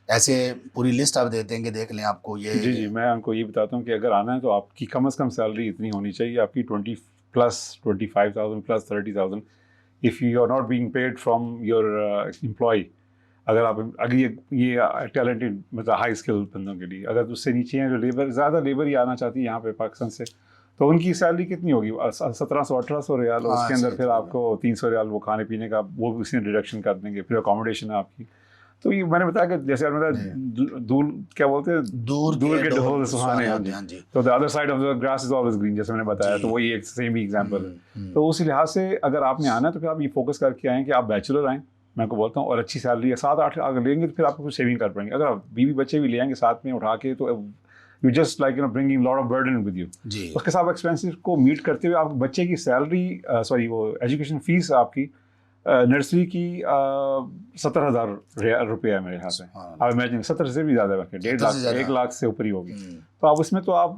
Speaker 1: ایسے پوری لسٹ آپ دیتے ہیں کہ دیکھ لیں آپ کو یہ.
Speaker 2: جی میں ان کو یہ بتاتا ہوں کہ اگر آنا ہے تو آپ کی کم از کم سیلری اتنی ہونی چاہیے, آپ کی 25,000 + 30,000 if you are not being paid from your employee. اگر یہ ٹیلنٹڈ مطلب ہائی اسکل بندوں کے لیے, اگر اس سے نیچے ہیں جو لیبر, زیادہ لیبر ہی آنا چاہتی ہے یہاں پہ پاکستان سے, تو ان کی سیلری کتنی ہوگی 1700-1800 ریال, اور اس کے اندر پھر آپ کو 300 ریال وہ کھانے پینے کا وہ اسی میں ڈیڈکشن کر دیں گے, پھر اکاموڈیشن ہے آپ کی. تو یہ میں نے بتایا کہ جیسے آپ نے بتایا دور کیا بولتے ہیں, دور کے ڈھول سہانے. تو the other side of the grass is always green, جیسے میں نے بتایا, تو وہی ایک سیم ہی ایگزامپل ہے. تو اس لحاظ سے اگر آپ نے آنا ہے تو پھر آپ یہ فوکس کر کے آئیں کہ آپ بیچلر آئیں, میں کو بولتا ہوں, اور اچھی سیلری ہے 7-8 اگر لیں گے تو پھر آپ کو کچھ سیونگ کر پائیں گے. اگر آپ بیوی بچے بھی لے آئیں گے ساتھ میں اٹھا کے تو you just like bringing lot of burden with you. اس کے ساتھ ایکسپینسز کو میٹ کرتے ہوئے آپ بچے کی سیلری وہ ایجوکیشن فیس آپ کی نرسری کی 70,000 روپے ہے میرے خیال سے. آپ امیجن 70 سے بھی زیادہ ہے, 1.5 لاکھ سے اوپر ہی ہوگی. تو آپ اس میں تو آپ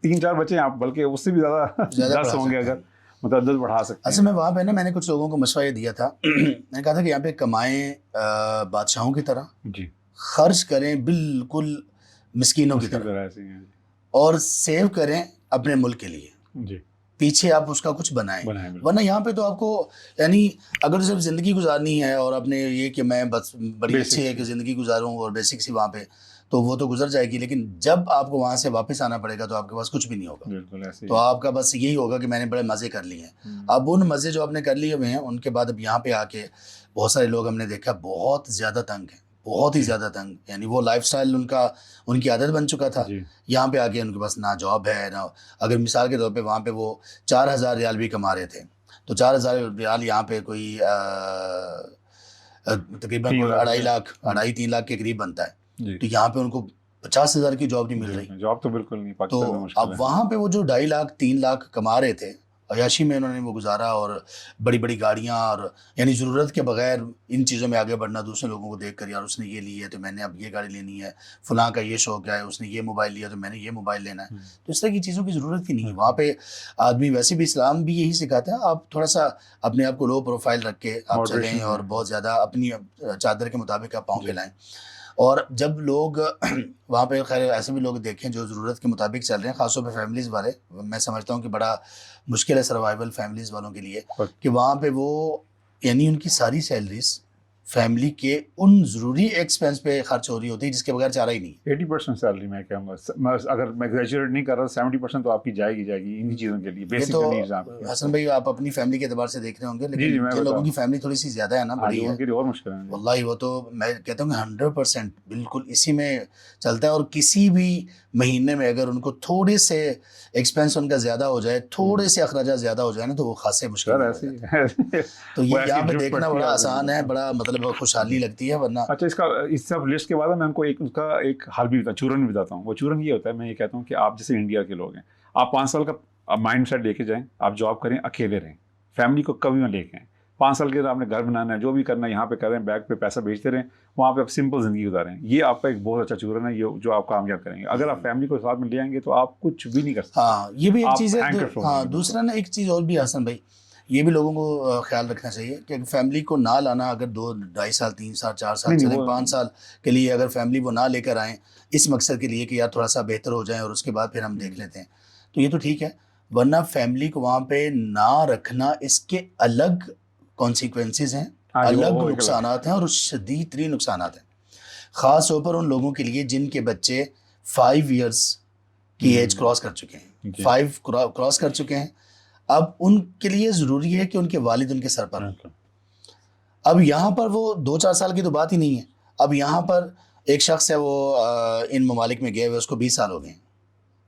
Speaker 2: 3-4 بچے ہیں, آپ بلکہ اس سے بھی زیادہ 10 ہوں گے اگر متعدد بڑھا سکتے ہیں.
Speaker 1: اصل میں وہاں پہ نا میں نے کچھ لوگوں کو مشورہ دیا تھا, میں نے کہا تھا کہ یہاں پہ کمائیں بادشاہوں کی طرح,
Speaker 2: جی
Speaker 1: خرچ کریں بالکل مسکینوں کی طرح, اور سیو کریں اپنے ملک کے لیے.
Speaker 2: جی
Speaker 1: پیچھے آپ اس کا کچھ بنائیں. ورنہ یہاں پہ تو آپ کو یعنی اگر صرف زندگی گزارنی ہے اور اپنے یہ کہ میں بس بڑی اچھی ہے کہ زندگی گزاروں اور بیسک سی وہاں پہ, تو وہ تو گزر جائے گی, لیکن جب آپ کو وہاں سے واپس آنا پڑے گا تو آپ کے پاس کچھ بھی نہیں ہوگا. تو آپ کا بس یہی ہوگا کہ میں نے بڑے مزے کر لیے ہیں. اب ان مزے جو آپ نے کر لیے ہوئے ہیں ان کے بعد اب یہاں پہ آ کے بہت سارے لوگ ہم نے دیکھا بہت زیادہ تنگ ہیں, بہت ہی زیادہ تنگ. یعنی وہ لائف سٹائل ان کی عادت بن چکا تھا. یہاں پہ آ کے ان کے پاس نہ جاب ہے نہ, اگر مثال کے طور پہ وہاں پہ وہ 4,000 ریال بھی کما رہے تھے تو 4,000 ریال یہاں پہ کوئی تقریباً 2.5-3 لاکھ کے قریب بنتا ہے. تو یہاں پہ ان کو 50,000 کی جاب نہیں مل رہی.
Speaker 2: جاب تو بالکل نہیں.
Speaker 1: تو اب وہاں پہ وہ جو 2.5 لاکھ 3 لاکھ کما رہے تھے, عیاشی میں انہوں نے وہ گزارا, اور بڑی بڑی گاڑیاں, اور یعنی ضرورت کے بغیر ان چیزوں میں آگے بڑھنا, دوسرے لوگوں کو دیکھ کر یار اس نے یہ لی ہے تو میں نے اب یہ گاڑی لینی ہے, فلاں کا یہ شوق ہے, اس نے یہ موبائل لیا تو میں نے یہ موبائل لینا ہے. تو اس طرح کی چیزوں کی ضرورت ہی نہیں ہے وہاں پہ. آدمی ویسے بھی اسلام بھی یہی سکھاتا ہے, آپ تھوڑا سا اپنے آپ کو لو پروفائل رکھ کے آپ چلیں اور بہت زیادہ اپنی چادر کے مطابق آپ پاؤں پھیلائیں. اور جب لوگ وہاں پہ خیر ایسے بھی لوگ دیکھیں جو ضرورت کے مطابق چل رہے ہیں، خاص طور پہ فیملیز والے، میں سمجھتا ہوں کہ بڑا مشکل ہے سروائیول فیملیز والوں کے لیے کہ وہاں پہ وہ یعنی ان کی ساری سیلریز فیملی کے ان ضروری ایکسپینس پہ خرچ ہو رہی ہوتی ہے جس کے بغیر چارہ ہی نہیں۔
Speaker 2: 80% سیلری میں کہوں گا، اگر میں گریجویٹ نہیں کر رہا 70% تو آپ کی جائے گی انہی چیزوں کے لیے،
Speaker 1: یہ
Speaker 2: بیسک
Speaker 1: تو
Speaker 2: نیڈز آپ کی۔
Speaker 1: حسن بھائی آپ اپنی فیملی کے اعتبار سے دیکھ رہے ہوں گے،
Speaker 2: جی
Speaker 1: لیکن
Speaker 2: میں
Speaker 1: جن لوگوں کی فیملی تھوڑی سی زیادہ ہے نا، بڑی ہے،
Speaker 2: ان کے لیے اور مشکل ہے
Speaker 1: واللہ وہ تو میں کہتا ہوں کہ 100% بالکل اسی میں چلتا ہے۔ اور کسی بھی مہینے میں اگر ان کو تھوڑے سے ایکسپینس ان کا زیادہ ہو جائے، تھوڑے سے اخراجات زیادہ ہو جائے نا، تو وہ خاصے مشکل ہو جاتے ہیں۔ تو یہ یہاں پہ دیکھنا بڑا آسان ہے، بڑا مطلب خوشحالی لگتی ہے، ورنہ
Speaker 2: اچھا اس سب لسٹ کے بعد میں ان کو اس کا ایک حل بھی چورن بھی بتاتا ہوں۔ وہ چورن یہ ہوتا ہے، میں یہ کہتا ہوں کہ آپ جیسے انڈیا کے لوگ ہیں، آپ 5 سال کا مائنڈ سیٹ لے کے جائیں، آپ جاب کریں، اکیلے رہیں، فیملی کو کبھی نہ لے کے آئیں۔ 5 سال کے بعد آپ نے گھر بنانا ہے، جو بھی کرنا ہے یہاں پہ کریں، بیک پہ پیسہ بھیجتے رہیں، وہاں پہ آپ سمپل زندگی گزاریں۔ یہ آپ کا ایک بہت اچھا چورن ہے جو آپ کامیاب کریں گے۔ اگر آپ فیملی کو ساتھ میں لے آئیں گے تو آپ کچھ بھی نہیں کر سکتے۔
Speaker 1: ہاں یہ بھی ایک چیز ہے۔ ہاں
Speaker 2: گے۔
Speaker 1: دوسرا نا ایک چیز اور بھی حسن بھائی، یہ بھی لوگوں کو خیال رکھنا چاہیے کہ فیملی کو نہ لانا، اگر 2 2.5 سال 3 سال 4 سال چلیں، 5 سال کے لیے اگر فیملی وہ نہ لے کر آئیں اس مقصد کے لیے کہ یار تھوڑا سا بہتر ہو جائیں اور اس کے بعد پھر ہم دیکھ لیتے ہیں، تو یہ تو ٹھیک ہے، ورنہ فیملی کو وہاں پہ نہ رکھنا اس کے الگ کانسیکوینسز ہیں، الگ نقصانات ہیں اور شدید ترین نقصانات ہیں، خاص طور پر ان لوگوں کے لیے جن کے بچے 5 ایئرس کی ایج کراس کر چکے ہیں، 5 کراس کر چکے ہیں۔ اب ان کے لیے ضروری ہے کہ ان کے والد ان کے سر پر ہوں۔ اب یہاں پر وہ 2-4 سال کی تو بات ہی نہیں ہے، اب یہاں پر ایک شخص ہے وہ ان ممالک میں گئے ہوئے، اس کو 20 سال ہو گئے ہیں،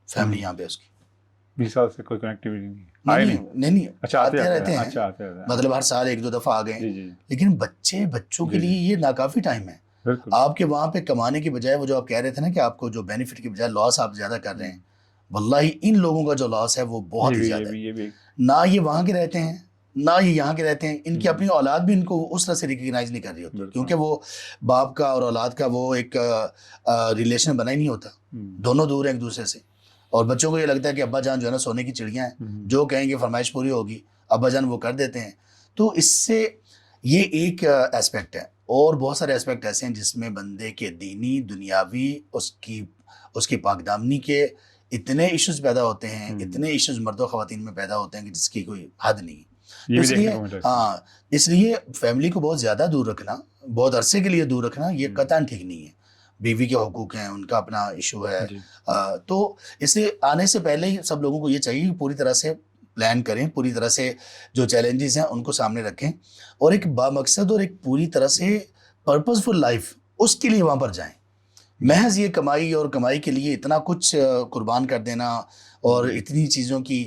Speaker 1: فیملی یہاں پہ اس کی
Speaker 2: 20 سال سے کوئی کنیکٹیویٹی نہیں۔
Speaker 1: اچھا آتے رہتے ہیں، مطلب ہر سال 1-2 دفعہ آ گئے، لیکن بچوں کے لیے یہ ناکافی ٹائم ہے۔ آپ کے وہاں پہ کمانے کی بجائے، وہ جو آپ کہہ رہے تھے نا کہ آپ کو جو بینیفٹ کی بجائے لاس آپ زیادہ کر رہے ہیں، واللہ ان لوگوں کا جو لاس ہے وہ بہت ہی زیادہ ہے۔ نہ یہ وہاں کے رہتے ہیں، نہ یہ یہاں کے رہتے ہیں، ان کی اپنی اولاد بھی ان کو اس طرح سے ریکگنائز نہیں کر رہی ہوتی، کیونکہ وہ باپ کا اور اولاد کا وہ ایک ریلیشن بنا ہی نہیں ہوتا، دونوں دور ہیں ایک دوسرے سے، اور بچوں کو یہ لگتا ہے کہ ابا جان جو ہے نا سونے کی چڑیاں ہیں، جو کہیں گے فرمائش پوری ہوگی، ابا جان وہ کر دیتے ہیں۔ تو اس سے یہ ایک اسپیکٹ ہے، اور بہت سارے اسپیکٹ ایسے ہیں جس میں بندے کے دینی دنیاوی اس کی پاک دامنی کے اتنے ایشوز پیدا ہوتے ہیں، اتنے ایشوز مرد و خواتین میں پیدا ہوتے ہیں کہ جس کی کوئی حد نہیں۔ اس لیے فیملی کو بہت زیادہ دور رکھنا، بہت عرصے کے لیے دور رکھنا، یہ قطعاً ٹھیک نہیں ہے۔ بیوی کے حقوق ہیں، ان کا اپنا ایشو ہے، تو اس لیے آنے سے پہلے ہی سب لوگوں کو یہ چاہیے کہ پوری طرح سے پلان کریں، پوری طرح سے جو چیلنجز ہیں ان کو سامنے رکھیں، اور ایک بامقصد اور ایک پوری طرح سے پرپزفل لائف اس کے لیے وہاں پر جائیں۔ محض یہ کمائی اور کمائی کے لیے اتنا کچھ قربان کر دینا اور اتنی چیزوں کی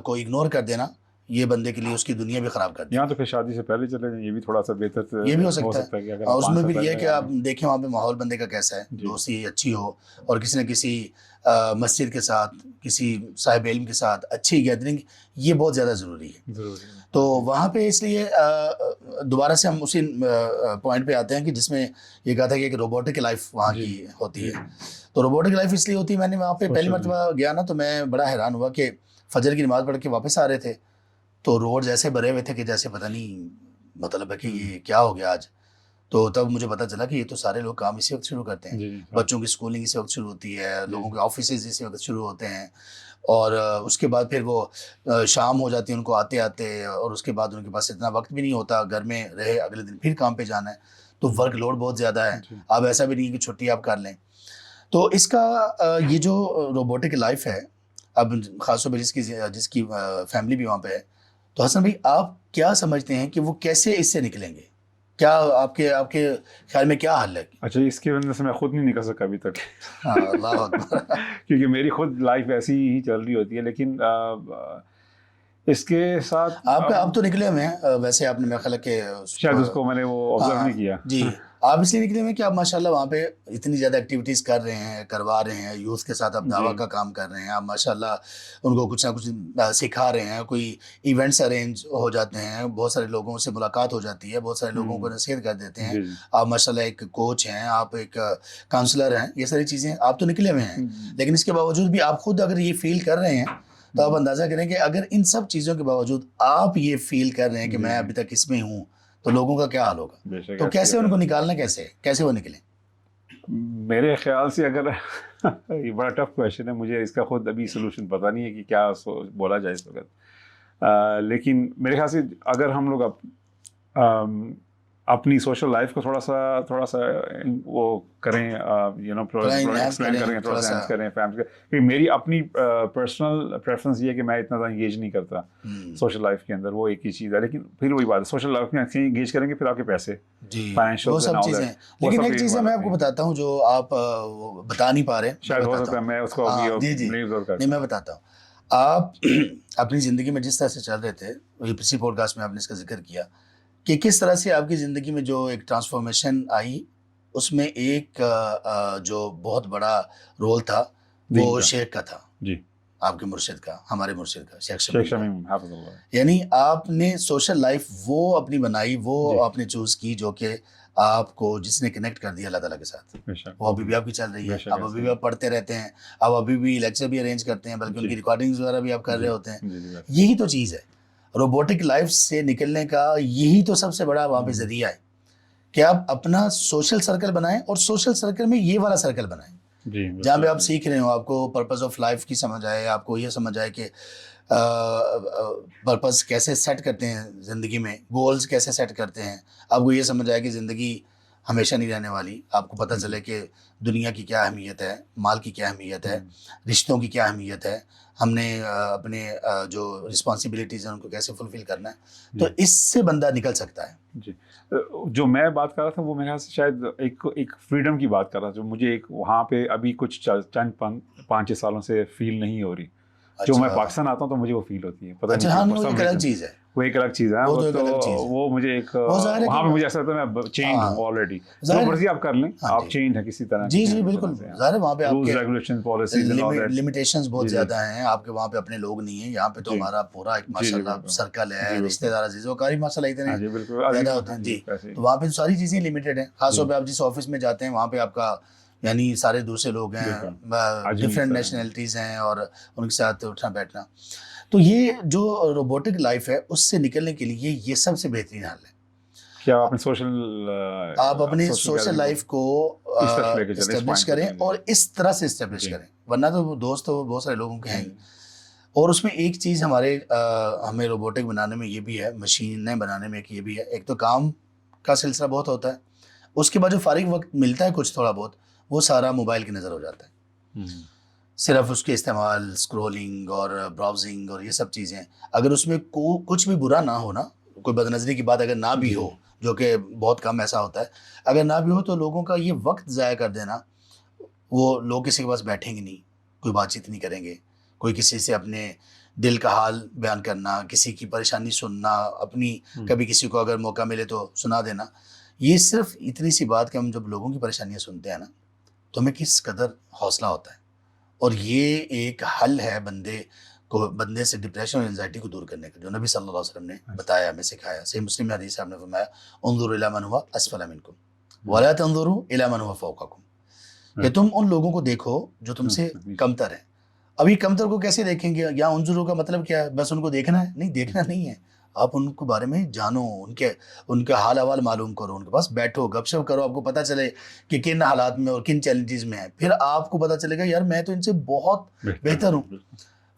Speaker 1: کو اگنور کر دینا، یہ بندے کے لیے اس کی دنیا بھی خراب کر دی۔
Speaker 2: یہاں تو پھر شادی سے پہلے چلے جائیں، یہ بھی تھوڑا سا بہتر
Speaker 1: یہ بھی ہو سکتا ہے، اور اس میں بھی یہ ہے کہ آپ دیکھیں وہاں پہ ماحول بندے کا کیسا ہے، دوستی اچھی ہو، اور کسی نہ کسی مسجد کے ساتھ، کسی صاحب علم کے ساتھ اچھی گیدرنگ، یہ بہت زیادہ ضروری ہے۔ تو وہاں پہ اس لیے دوبارہ سے ہم اسی پوائنٹ پہ آتے ہیں کہ جس میں یہ کہا تھا کہ ایک روبوٹک لائف وہاں کی ہوتی ہے۔ تو روبوٹک لائف اس لیے ہوتی ہے، میں نے وہاں پہ پہلی مرتبہ گیا نا تو میں بڑا حیران ہوا کہ فجر کی نماز پڑھ کے واپس آ رہے تھے تو روڈ ایسے بھرے ہوئے تھے کہ جیسے پتہ نہیں مطلب ہے کہ یہ کیا ہو گیا آج۔ تو تب مجھے پتا چلا کہ یہ تو سارے لوگ کام اسی وقت شروع کرتے ہیں، بچوں کی اسکولنگ اسی وقت شروع ہوتی ہے، لوگوں کے آفیسز اسی وقت شروع ہوتے ہیں، اور اس کے بعد پھر وہ شام ہو جاتی ہے ان کو آتے آتے، اور اس کے بعد ان کے پاس اتنا وقت بھی نہیں ہوتا، گھر میں رہے اگلے دن پھر کام پہ جانا ہے، تو ورک لوڈ بہت زیادہ ہے۔ اب ایسا بھی نہیں کہ چھٹی آپ کر لیں۔ تو اس کا یہ جو روبوٹک لائف ہے، اب خاص طور پہ جس کی فیملی بھی وہاں پہ ہے، تو حسن بھائی آپ کیا سمجھتے ہیں کہ وہ کیسے اس سے نکلیں گے؟ کیا آپ کے خیال میں کیا حل ہے؟
Speaker 2: اچھا، اس کی وجہ سے میں خود نہیں نکل سکا ابھی تک،
Speaker 1: اللہ اکبر،
Speaker 2: کیونکہ میری خود لائف ایسی ہی چل رہی ہوتی ہے، لیکن اس کے ساتھ
Speaker 1: آپ تو نکلے ہوئے ہیں ویسے، آپ نے میرا خیال ہے کہ
Speaker 2: شاید اس کو میں نے وہ آبزرو نہیں کیا۔
Speaker 1: جی آپ اس لیے نکلے ہوئے کہ آپ ماشاءاللہ وہاں پہ اتنی زیادہ ایکٹیویٹیز کر رہے ہیں، کروا رہے ہیں، یوتھ کے ساتھ آپ دعویٰ کا کام کر رہے ہیں، آپ ماشاءاللہ ان کو کچھ نہ کچھ سکھا رہے ہیں، کوئی ایونٹس ارینج ہو جاتے ہیں، بہت سارے لوگوں سے ملاقات ہو جاتی ہے، بہت سارے لوگوں کو نصیحت کر دیتے ہیں، آپ ماشاءاللہ ایک کوچ ہیں، آپ ایک کاؤنسلر ہیں، یہ ساری چیزیں آپ تو نکلے ہوئے ہیں، لیکن اس کے باوجود بھی آپ خود اگر یہ فیل کر رہے ہیں تو آپ اندازہ کریں کہ اگر ان سب چیزوں کے باوجود آپ یہ فیل کر رہے ہیں کہ میں ابھی تک اس میں ہوں، تو لوگوں کا کیا حال ہوگا؟ تو کیسے ان کو نکالنا، کیسے وہ نکلیں؟
Speaker 2: میرے خیال سے اگر یہ بڑا ٹف کویشچن ہے, مجھے اس کا خود ابھی سولوشن پتہ نہیں ہے کہ کیا بولا جائے اس وقت, لیکن میرے خیال سے اگر ہم لوگ اپنی سوشل لائف کو تھوڑا سا وہ کریں, ایکسپلین کریں, تھوڑا سا کریں فیملی, کہ میری اپنی پرسنل پریفرنس یہ ہے کہ میں اتنا زیادہ انگیج نہیں کرتا سوشل لائف کے اندر, وہ ایک ہی چیز ہے. لیکن پھر وہی بات ہے, سوشل لائف میں انگیج کریں گے پھر آپ کے پیسے,
Speaker 1: فائنینشیل, وہ سب چیزیں. لیکن ایک چیز میں آپ کو بتاتا ہوں جو آپ بتا نہیں پا رہے,
Speaker 2: شاید ہو سکتا ہے میں اس کو
Speaker 1: نہیں میں بتاتا ہوں. آپ اپنی زندگی میں جس طرح سے چل رہے تھے, پچھلی پوڈ کاسٹ میں آپ نے اس کا ذکر کیا کہ کس طرح سے آپ کی زندگی میں جو ایک ٹرانسفارمیشن آئی, اس میں ایک جو بہت بڑا رول تھا وہ شیخ کا تھا,
Speaker 2: جی
Speaker 1: آپ کے مرشد کا, ہمارے مرشد کا, شیخ
Speaker 2: شمیم حافظ اللہ.
Speaker 1: یعنی آپ نے سوشل لائف وہ اپنی بنائی, وہ آپ نے چوز کی جو کہ آپ کو جس نے کنیکٹ کر دیا اللہ تعالیٰ کے ساتھ, وہ ابھی بھی آپ کی چل رہی ہے. آپ ابھی بھی آپ پڑھتے رہتے ہیں, آپ ابھی بھی لیکچر بھی ارینج کرتے ہیں, بلکہ ان کی ریکارڈنگز وغیرہ بھی آپ کر رہے ہوتے ہیں. یہی تو چیز ہے, روبوٹک لائف سے نکلنے کا یہی تو سب سے بڑا وہاں پہ ذریعہ ہے کہ آپ اپنا سوشل سرکل بنائیں, اور سوشل سرکل میں یہ والا سرکل بنائیں جہاں پہ آپ سیکھ رہے ہو, آپ کو پرپز آف لائف کی سمجھ آئے, آپ کو یہ سمجھ آئے کہ پرپز کیسے سیٹ کرتے ہیں زندگی میں, گولز کیسے سیٹ کرتے ہیں, آپ کو یہ سمجھ آئے کہ زندگی ہمیشہ نہیں رہنے والی, آپ کو پتہ چلے کہ دنیا کی کیا اہمیت ہے, مال کی کیا اہمیت ہے, رشتوں کی کیا اہمیت ہے, ہم نے اپنے جو رسپانسبلٹیز ہیں ان کو کیسے فلفل کرنا ہے. تو اس سے بندہ نکل سکتا ہے.
Speaker 2: جی, جو میں بات کر رہا تھا وہ میرے خیال سے شاید ایک فریڈم کی بات کر رہا تھا, جو مجھے ایک وہاں پہ ابھی کچھ چند 5-6 سالوں سے فیل نہیں ہو رہی. جو میں پاکستان آتا ہوں تو مجھے وہ فیل ہوتی ہے, پتہ نہیں,
Speaker 1: وہ ایک الگ چیز ہے,
Speaker 2: وہ ایک الگ چیز ہے. وہ مجھے ایک وہاں پہ مجھے ایسا لگتا ہے میں چینج ہوں آلریڈی, جو مرضی آپ کر لیں, آپ چینج ہیں کسی طرح.
Speaker 1: جی جی بالکل, ظاہر ہے وہاں پہ آپ کے
Speaker 2: ریگولیشن پالیسیز
Speaker 1: لمیٹیشنز بہت زیادہ ہیں, آپ کے وہاں پہ اپنے لوگ نہیں ہیں. یہاں پہ تو ہمارا پورا ایک ماشاءاللہ سرکل ہے, رشتہ دار عزیز و قریب ماشاءاللہ اتنے زیادہ ہوتے ہیں. جی, تو وہاں پہ ساری چیزیں لمیٹیڈ ہیں. خاص طور پہ آپ جس آفس میں جاتے ہیں وہاں پہ آپ کا یعنی سارے دوسرے لوگ ہیں, ڈفرینٹ نیشنلٹیز ہیں, اور ان کے ساتھ اٹھنا بیٹھنا. تو یہ جو روبوٹک لائف ہے اس سے نکلنے کے لیے یہ سب سے بہترین حل ہے
Speaker 2: کہ آپ
Speaker 1: اپنی سوشل لائف کو اسٹیبلش کریں, اور اس طرح سے اسٹیبلش کریں, ورنہ تو دوست تو بہت سارے لوگوں کے ہیں. اور اس میں ایک چیز ہمیں روبوٹک بنانے میں یہ بھی ہے, مشینیں بنانے میں یہ بھی ہے, ایک تو کام کا سلسلہ بہت ہوتا ہے, اس کے بعد جو فارغ وقت ملتا ہے کچھ تھوڑا بہت, وہ سارا موبائل کی نظر ہو جاتا ہے. صرف اس کے استعمال, اسکرولنگ اور براؤزنگ اور یہ سب چیزیں, اگر اس میں کچھ بھی برا نہ ہو نا, کوئی بد نظری کی بات اگر نہ بھی ہو, جو کہ بہت کم ایسا ہوتا ہے, اگر نہ بھی ہو تو لوگوں کا یہ وقت ضائع کر دینا, وہ لوگ کسی کے پاس بیٹھیں گے نہیں, کوئی بات چیت نہیں کریں گے, کوئی کسی سے اپنے دل کا حال بیان کرنا, کسی کی پریشانی سننا, اپنی کبھی کسی کو اگر موقع ملے تو سنا دینا. یہ صرف اتنی سی بات کہ ہم جب لوگوں کی پریشانیاں سنتے ہیں نا تو ہمیں کس قدر حوصلہ ہوتا ہے, اور یہ ایک حل ہے بندے سے ڈپریشن اور انزائٹی کو دور کرنے کا, جو نبی صلی اللہ علیہ وسلم نے بتایا, ہمیں سکھایا. صحیح مسلم میں حدیث آپ نے فرمایا, انظروا الی من هو اسفل منکم ولا تنظروا الی من هو فوقکم, کہ تم ان لوگوں کو دیکھو جو تم سے کمتر ہیں. ابھی کمتر کو کیسے دیکھیں گے, یا انظروا کا مطلب کیا ہے, بس ان کو دیکھنا ہے؟ نہیں, دیکھنا نہیں ہے, آپ ان کے بارے میں جانو, ان کے حال احوال معلوم کرو, ان کے پاس بیٹھو, گپ شپ کرو, آپ کو پتہ چلے کہ کن حالات میں اور کن چیلنجز میں ہیں. پھر آپ کو پتہ چلے گا یار میں تو ان سے بہت بہتر ہوں.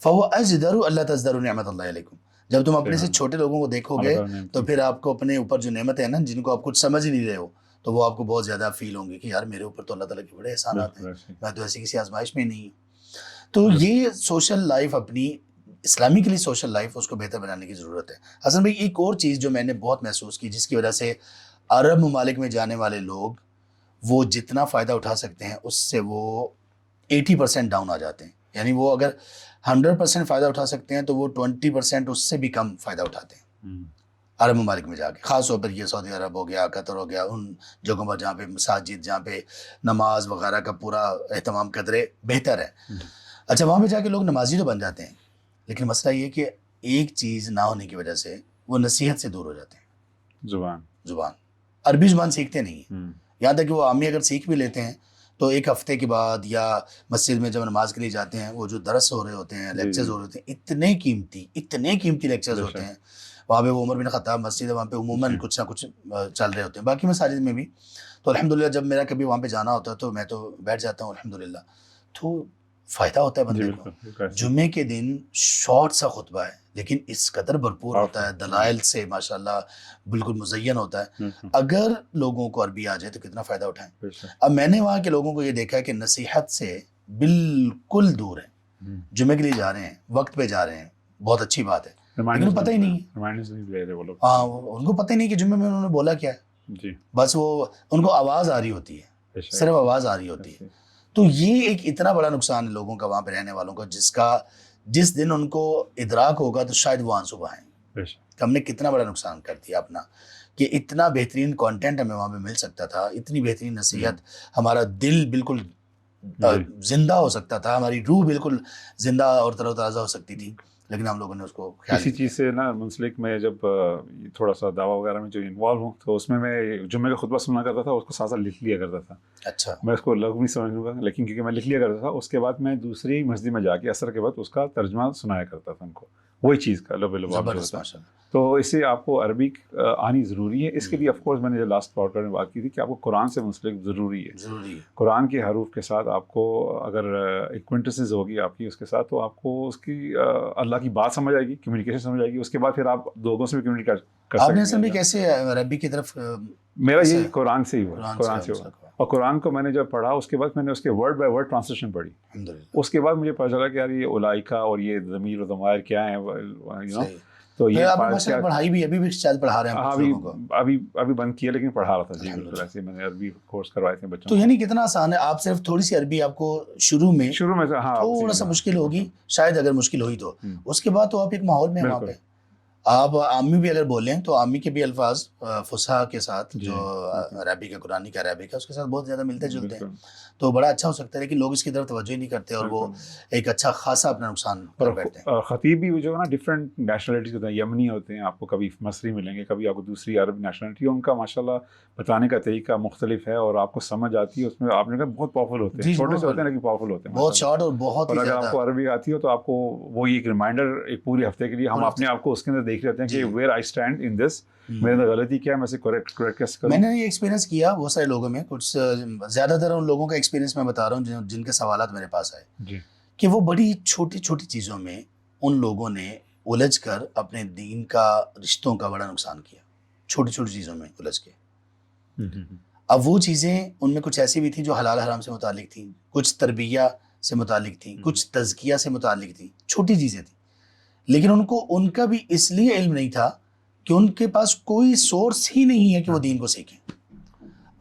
Speaker 1: فَهُوَ أَجْدَرُ أَلَّا تَزْدَرُوا نِعْمَةَ اللَّهِ عَلَيْكُمْ. جب تم اپنے سے چھوٹے لوگوں کو دیکھو گے تو پھر آپ کو اپنے اوپر جو نعمتیں ہیں نا, جن کو آپ کچھ سمجھ ہی نہیں رہے ہو, تو وہ آپ کو بہت زیادہ فیل ہوں گے کہ یار میرے اوپر تو اللہ تعالیٰ کے بڑے احسانات ہیں, میں تو ایسی کسی آزمائش میں نہیں ہوں. تو یہ سوشل لائف, اپنی اسلامکلی سوشل لائف, اس کو بہتر بنانے کی ضرورت ہے. حسن بھائی, ایک اور چیز جو میں نے بہت محسوس کی, جس کی وجہ سے عرب ممالک میں جانے والے لوگ وہ جتنا فائدہ اٹھا سکتے ہیں اس سے وہ 80% ڈاؤن آ جاتے ہیں. یعنی وہ اگر 100% فائدہ اٹھا سکتے ہیں تو وہ 20% اس سے بھی کم فائدہ اٹھاتے ہیں عرب ممالک میں جا کے. خاص طور پر یہ سعودی عرب ہو گیا, قطر ہو گیا, ان جگہوں پر جہاں پہ مساجد, جہاں پہ نماز وغیرہ کا پورا اہتمام قدرے بہتر ہے. اچھا, وہاں پہ جا کے لوگ نمازی تو بن جاتے ہیں, لیکن مسئلہ یہ کہ ایک چیز نہ ہونے کی وجہ سے وہ نصیحت سے دور ہو جاتے ہیں. زبان عربی زبان سیکھتے نہیں ہیں. یہاں تک کہ وہ عامی اگر سیکھ بھی لیتے ہیں تو ایک ہفتے کے بعد, یا مسجد میں جب نماز کے لیے جاتے ہیں, وہ جو درس ہو رہے ہوتے ہیں, لیکچرز ہو رہے ہوتے ہیں, اتنے قیمتی لیکچرز ہوتے ہیں. وہاں پہ وہ عمر بن خطاب مسجد ہے, وہاں پہ عموماً کچھ نہ کچھ چل رہے ہوتے ہیں, باقی مساجد میں بھی. تو الحمدللہ جب میرا کبھی وہاں پہ جانا ہوتا ہے تو میں تو بیٹھ جاتا ہوں الحمدللہ. تو فائدہ ہوتا ہے بندے کو. جمعے کے دن شارٹ سا خطبہ ہے لیکن اس قدر بھرپور ہوتا ہے, دلائل سے ماشاءاللہ بالکل مزین ہوتا ہے. اگر لوگوں کو عربی آ جائے تو کتنا فائدہ اٹھائیں. اب میں نے وہاں کے لوگوں کو یہ دیکھا ہے کہ نصیحت سے بالکل دور ہیں, جمعے کے لیے جا رہے ہیں, وقت پہ جا رہے ہیں, بہت اچھی بات ہے, لیکن پتہ ہی نہیں ہے. ہاں, ان کو پتہ ہی نہیں کہ جمعے میں انہوں نے بولا کیا ہے. بس وہ ان کو آواز آ رہی ہوتی ہے, صرف آواز آ رہی ہوتی ہے. تو یہ ایک اتنا بڑا نقصان ہے لوگوں کا, وہاں پہ رہنے والوں کا, جس دن ان کو ادراک ہوگا تو شاید وہ آنسو بہائیں کہ ہم نے کتنا بڑا نقصان کر دیا اپنا, کہ اتنا بہترین کانٹینٹ ہمیں وہاں پہ مل سکتا تھا, اتنی بہترین نصیحت, ہمارا دل بالکل زندہ ہو سکتا تھا, ہماری روح بالکل زندہ اور تر و تازہ ہو سکتی تھی, لیکن ہم لوگوں نے اس کو
Speaker 2: کسی چیز سے نا منسلک. میں جب تھوڑا سا دعویٰ وغیرہ میں جو انوالو ہوں تو اس میں جمعے کا خطبہ سنا کرتا تھا, اس کو ساتھ ساتھ لکھ لیا کرتا تھا. اچھا, میں اس کو لفظ نہیں سمجھ لوں گا لیکن کیونکہ میں لکھ لیا کرتا تھا, اس کے بعد میں دوسری مسجد میں جا کے عصر کے بعد اس کا ترجمہ سنایا کرتا تھا ان کو, وہی چیز کا لب لباب جو ہوتا. تو اس سے آپ کو عربی آنی ضروری ہے. اس کے لیے آف کورس میں نے جو لاسٹ پوڈکاسٹ میں بات کی تھی کہ آپ کو قرآن سے منسلک ضروری ہے. قرآن کے حروف کے ساتھ آپ کو اگر ایک کوئنٹسنس ہوگی آپ کی اس کے ساتھ, تو آپ کو اس کی اللہ کی بات سمجھ آئے گی, کمیونیکیشن سمجھ آئے گی. اس کے بعد پھر آپ لوگوں سے بھی کمیونیکیٹ کر سکتے ہیں.
Speaker 1: آپ نے بھی کیسے عربی کی طرف؟
Speaker 2: میرا یہ قرآن سے ہی ہوا, قرآن سے ہوا. اور قرآن کو میں نے جب پڑھا اس کے بعد میں نے اس کے ورڈ بائی ورڈ ٹرانسلیشن پڑھی. اس کے بعد مجھے پتا چلا کہ یار یہ اولائکہ اور یہ ضمیر و ضمائر کیا ہیں, تو یہ
Speaker 1: پڑھائی بھی ابھی بھی شاید پڑھا رہے ہیں.
Speaker 2: ابھی بند کیا لیکن پڑھا رہا تھا. جی بالکل ایسے میں نے عربی کورس کروائے تھے بچوں.
Speaker 1: تو یعنی کتنا آسان ہے. آپ صرف تھوڑی سی عربی آپ کو شروع میں تھوڑا سا مشکل ہوگی شاید, اگر مشکل ہوئی تو اس کے بعد تو آپ ایک ماحول میں وہاں پہ آپ عامی بھی اگر بولیں تو عامی کے بھی الفاظ فصحا کے ساتھ جو عربی کا, قرآنی کا عربی کا, اس کے ساتھ بہت زیادہ ملتے جلتے ہیں, تو بڑا اچھا ہو سکتا ہے. لیکن لوگ اس کی طرف توجہ نہیں کرتے اور وہ ایک اچھا خاصا اپنا نقصان کر بیٹھتے ہیں.
Speaker 2: خطیب بھی جو ہے نا ڈفرینٹ نیشنلٹیز ہوتے ہیں, یمنی ہوتے ہیں, آپ کو کبھی مصری ملیں گے, کبھی آپ کو دوسری عرب نیشنلٹی, ان کا ماشاءاللہ بتانے کا طریقہ مختلف ہے اور آپ کو سمجھ آتی ہے. اس میں آپ نے کہا بہت پاورفل ہوتے ہیں, چھوٹے سے ہوتے ہیں لیکن پاورفل ہوتے ہیں,
Speaker 1: بہت شارٹ اور بہت ہی
Speaker 2: زیادہ. اگر آپ کو عربی آتی ہو تو آپ کو وہی ایک ریمائنڈر ایک پورے ہفتے کے لیے ہم اپنے آپ کو اس کے اندر دیکھ رہتے ہیں کہ ویئر آئی اسٹینڈ ان دس, میرے اندر غلطی کیا ہے, میں اسے کریکٹ کیسے کروں.
Speaker 1: میں نے یہ ایکسپیرینس کیا بہت سارے لوگوں میں, کچھ زیادہ تر ان لوگوں کا ایکسپیرینس میں بتا رہا ہوں جن کے سوالات میرے پاس آئے, کہ وہ بڑی چھوٹی چھوٹی چیزوں میں ان لوگوں نے الجھ کر اپنے دین کا, رشتوں کا بڑا نقصان کیا. چھوٹی چھوٹی چیزوں میں الجھ کے. اب وہ چیزیں ان میں کچھ ایسی بھی تھیں جو حلال حرام سے متعلق تھیں, کچھ تربیہ سے متعلق تھیں, کچھ تزکیہ سے متعلق تھیں, چھوٹی چیزیں تھیں. لیکن ان کا بھی اس لیے علم نہیں تھا کہ ان کے پاس کوئی سورس ہی نہیں ہے کہ وہ دین کو سیکھیں.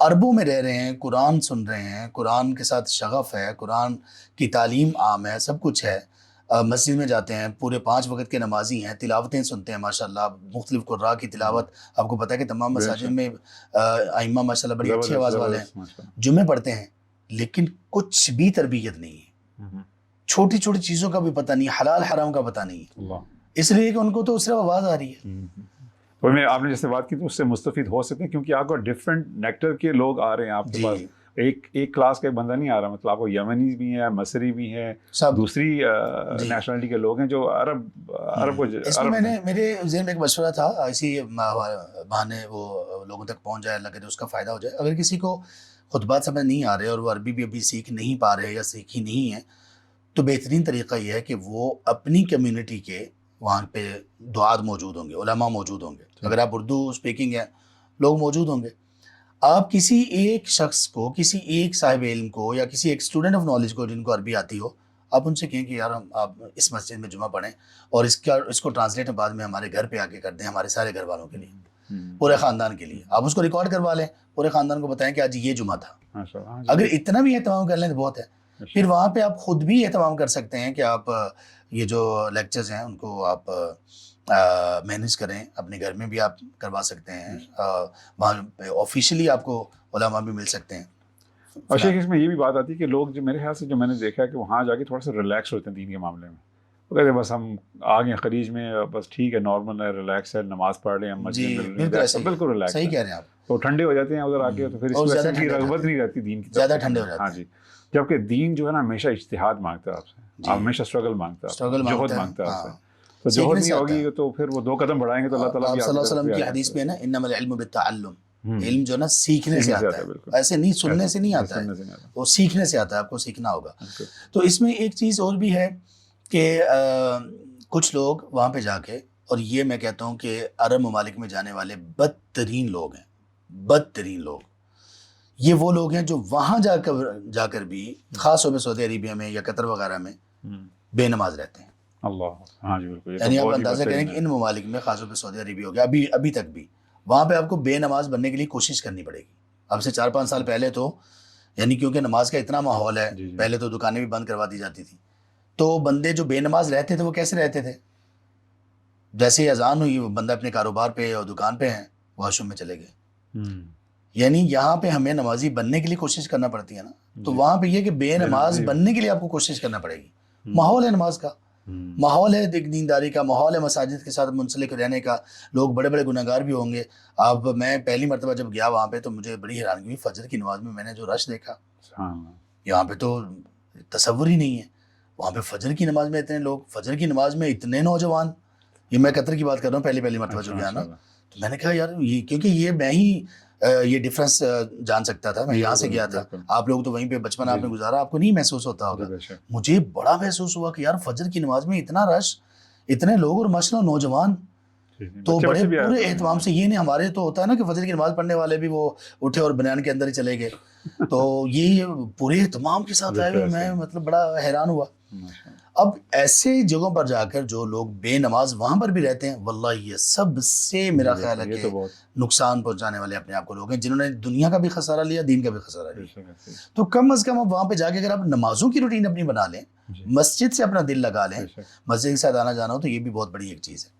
Speaker 1: عربوں میں رہ رہے ہیں, قرآن سن رہے ہیں, قرآن کے ساتھ شغف ہے, قرآن کی تعلیم عام ہے, سب کچھ ہے, مسجد میں جاتے ہیں, پورے 5 وقت کے نمازی ہیں, تلاوتیں سنتے ہیں ماشاءاللہ, مختلف قراء کی تلاوت. آپ کو پتہ ہے کہ تمام مساجد میں ائمہ ماشاءاللہ بڑی اچھی آواز والے ہیں, جمعے پڑھتے ہیں, لیکن کچھ بھی تربیت نہیں ہے. چھوٹی چھوٹی چیزوں کا بھی پتہ نہیں, حلال حرام کا پتہ نہیں ہے, اس لیے کہ ان کو تو صرف آواز آ رہی ہے.
Speaker 2: تو میں آپ نے جیسے بات کی تو اس سے مستفید ہو سکتے ہیں, کیونکہ آپ کو ڈفرینٹ نیکٹر کے لوگ آ رہے ہیں آپ کے پاس. ایک کلاس کا ایک بندہ نہیں آ رہا, مطلب آپ کو یمنی بھی ہیں, مصری بھی ہیں, دوسری نیشنلٹی کے لوگ ہیں جو عرب کو.
Speaker 1: اس میں میرے ذہن میں ایک مشورہ تھا, اسی بہانے وہ لوگوں تک پہنچ جائے, اللہ کرے اس کا فائدہ ہو جائے. اگر کسی کو خطبات سمجھ نہیں آ رہے اور وہ عربی بھی ابھی سیکھ نہیں پا رہے یا سیکھی نہیں ہے, تو بہترین طریقہ یہ ہے کہ وہ اپنی کمیونٹی کے وہاں پہ دعات موجود ہوں گے, علماء موجود ہوں گے. اگر آپ اردو اسپیکنگ ہیں, لوگ موجود ہوں گے. آپ کسی ایک شخص کو, کسی ایک صاحب علم کو یا کسی ایک اسٹوڈنٹ آف نالج کو جن کو عربی آتی ہو, آپ ان سے کہیں کہ یار آپ اس مسجد میں جمعہ پڑھیں اور اس کو ٹرانسلیٹ بعد میں ہمارے گھر پہ آ کے کر دیں, ہمارے سارے گھر والوں کے لیے, پورے خاندان کے لیے. آپ اس کو ریکارڈ کروا لیں, پورے خاندان کو بتائیں کہ آج یہ جمعہ تھا. اگر اتنا بھی اہتمام کر لیں تو بہت ہے. پھر وہاں پہ آپ خود بھی اہتمام کر سکتے ہیں کہ آپ یہ جو لیکچرز ہیں ان کو آپ مینیج کریں, اپنے گھر میں بھی آپ کروا سکتے ہیں, وہاں آفیشیلی آپ کو علماء بھی مل سکتے ہیں.
Speaker 2: اور شیخ اس میں یہ بھی بات آتی ہے کہ لوگ جو میرے خیال سے جو میں نے دیکھا ہے کہ وہاں جا کے تھوڑا سا ریلیکس ہوتے ہیں دین کے معاملے میں. وہ کہتے ہیں بس ہم آ گئے خلیج میں, بس ٹھیک ہے, نارمل ہے, ریلیکس ہے, نماز پڑھ رہے ہیں, بالکل ریلیکس.
Speaker 1: صحیح کہہ رہے ہیں آپ.
Speaker 2: تو ٹھنڈے ہو جاتے ہیں ادھر آ کے, تو پھر اس وجہ سے رغبت نہیں رہتی دین کی,
Speaker 1: زیادہ ٹھنڈے ہو جاتے ہیں.
Speaker 2: ہاں جی, جبکہ دین جو ہے نا ہمیشہ اجتہاد مانگتا ہے آپ سے, آپ ہمیشہ اسٹرگل مانگتا ہے, جوہد مانگتا ہے آپ سے. تو جوہد نہیں ہوگی تو پھر وہ 2 قدم بڑھائیں گے تو اللہ تعالیٰ بھی.
Speaker 1: صلی اللہ علیہ وسلم کی حدیث میں ہے نا, انما العلم بالتعلم, علم جو نا سیکھنے سے آتا ہے, ایسے نہیں سننے سے نہیں آتا ہے, وہ سیکھنے سے آتا ہے, آپ کو سیکھنا ہوگا. تو اس میں ایک چیز اور بھی ہے کہ کچھ لوگ وہاں پہ جا کے, اور یہ میں کہتا ہوں کہ عرب ممالک میں جانے والے بدترین لوگ ہیں, بدترین لوگ یہ وہ لوگ ہیں جو وہاں جا کر بھی خاص طور پہ سعودی عربیہ میں یا قطر وغیرہ میں بے نماز رہتے ہیں.
Speaker 2: ہاں جی بالکل.
Speaker 1: یعنی آپ اندازہ کریں کہ ان ممالک میں خاص طور پہ سعودی عربیہ ہو گیا, ابھی تک بھی وہاں پہ آپ کو بے نماز بننے کے لیے کوشش کرنی پڑے گی. اب سے 4-5 سال پہلے تو یعنی کیونکہ نماز کا اتنا ماحول ہے, پہلے تو دکانیں بھی بند کروا دی جاتی تھی, تو بندے جو بے نماز رہتے تھے وہ کیسے رہتے تھے؟ جیسے ہی اذان ہوئی وہ بندہ اپنے کاروبار پہ اور دکان پہ ہیں, واش روم میں چلے گئے. یعنی یہاں پہ ہمیں نمازی بننے کے لیے کوشش کرنا پڑتی ہے نا, تو وہاں پہ یہ کہ بے نماز بننے کے لیے آپ کو کوشش کرنا پڑے گی. ماحول ہے نماز کا, ماحول ہے دینداری کا, ماحول ہے مساجد کے ساتھ منسلک رہنے کا. لوگ بڑے بڑے گناہگار بھی ہوں گے. اب میں پہلی مرتبہ جب گیا وہاں پہ تو مجھے بڑی حیرانگی ہوئی, فجر کی نماز میں میں نے جو رش دیکھا, یہاں پہ تو تصور ہی نہیں ہے. وہاں پہ فجر کی نماز میں اتنے لوگ, فجر کی نماز میں اتنے نوجوان. یہ میں قطر کی بات کر رہا ہوں, پہلی مرتبہ جو گیا نا, تو میں نے کہا یار یہ, کیونکہ یہ میں ہی یہ ڈفرنس جان سکتا تھا, میں یہاں سے گیا تھا. آپ لوگ تو وہیں پہ بچپن آپ نے گزارا, آپ کو نہیں محسوس ہوتا ہوگا. مجھے بڑا محسوس ہوا کہ یار فجر کی نماز میں اتنا رش, اتنے لوگ, اور ماشاء اللہ نوجوان تو بڑے پورے اہتمام سے. یہ نہیں ہمارے تو ہوتا ہے نا کہ فجر کی نماز پڑھنے والے بھی وہ اٹھے اور بنیان کے اندر ہی چلے گئے, تو یہ پورے اہتمام کے ساتھ آئے ہوئے. میں مطلب بڑا حیران ہوا. اب ایسے جگہوں پر جا کر جو لوگ بے نماز وہاں پر بھی رہتے ہیں, واللہ یہ سب سے میرا خیال ہے کہ نقصان پہنچانے والے اپنے آپ کو لوگ ہیں, جنہوں نے دنیا کا بھی خسارہ لیا, دین کا بھی خسارہ لیا. تو کم از کم اب وہاں پہ جا کے اگر آپ نمازوں کی روٹین اپنی بنا لیں, مسجد سے اپنا دل لگا لیں, مسجد کے ساتھ آنا جانا ہو, تو یہ بھی بہت بڑی ایک چیز ہے.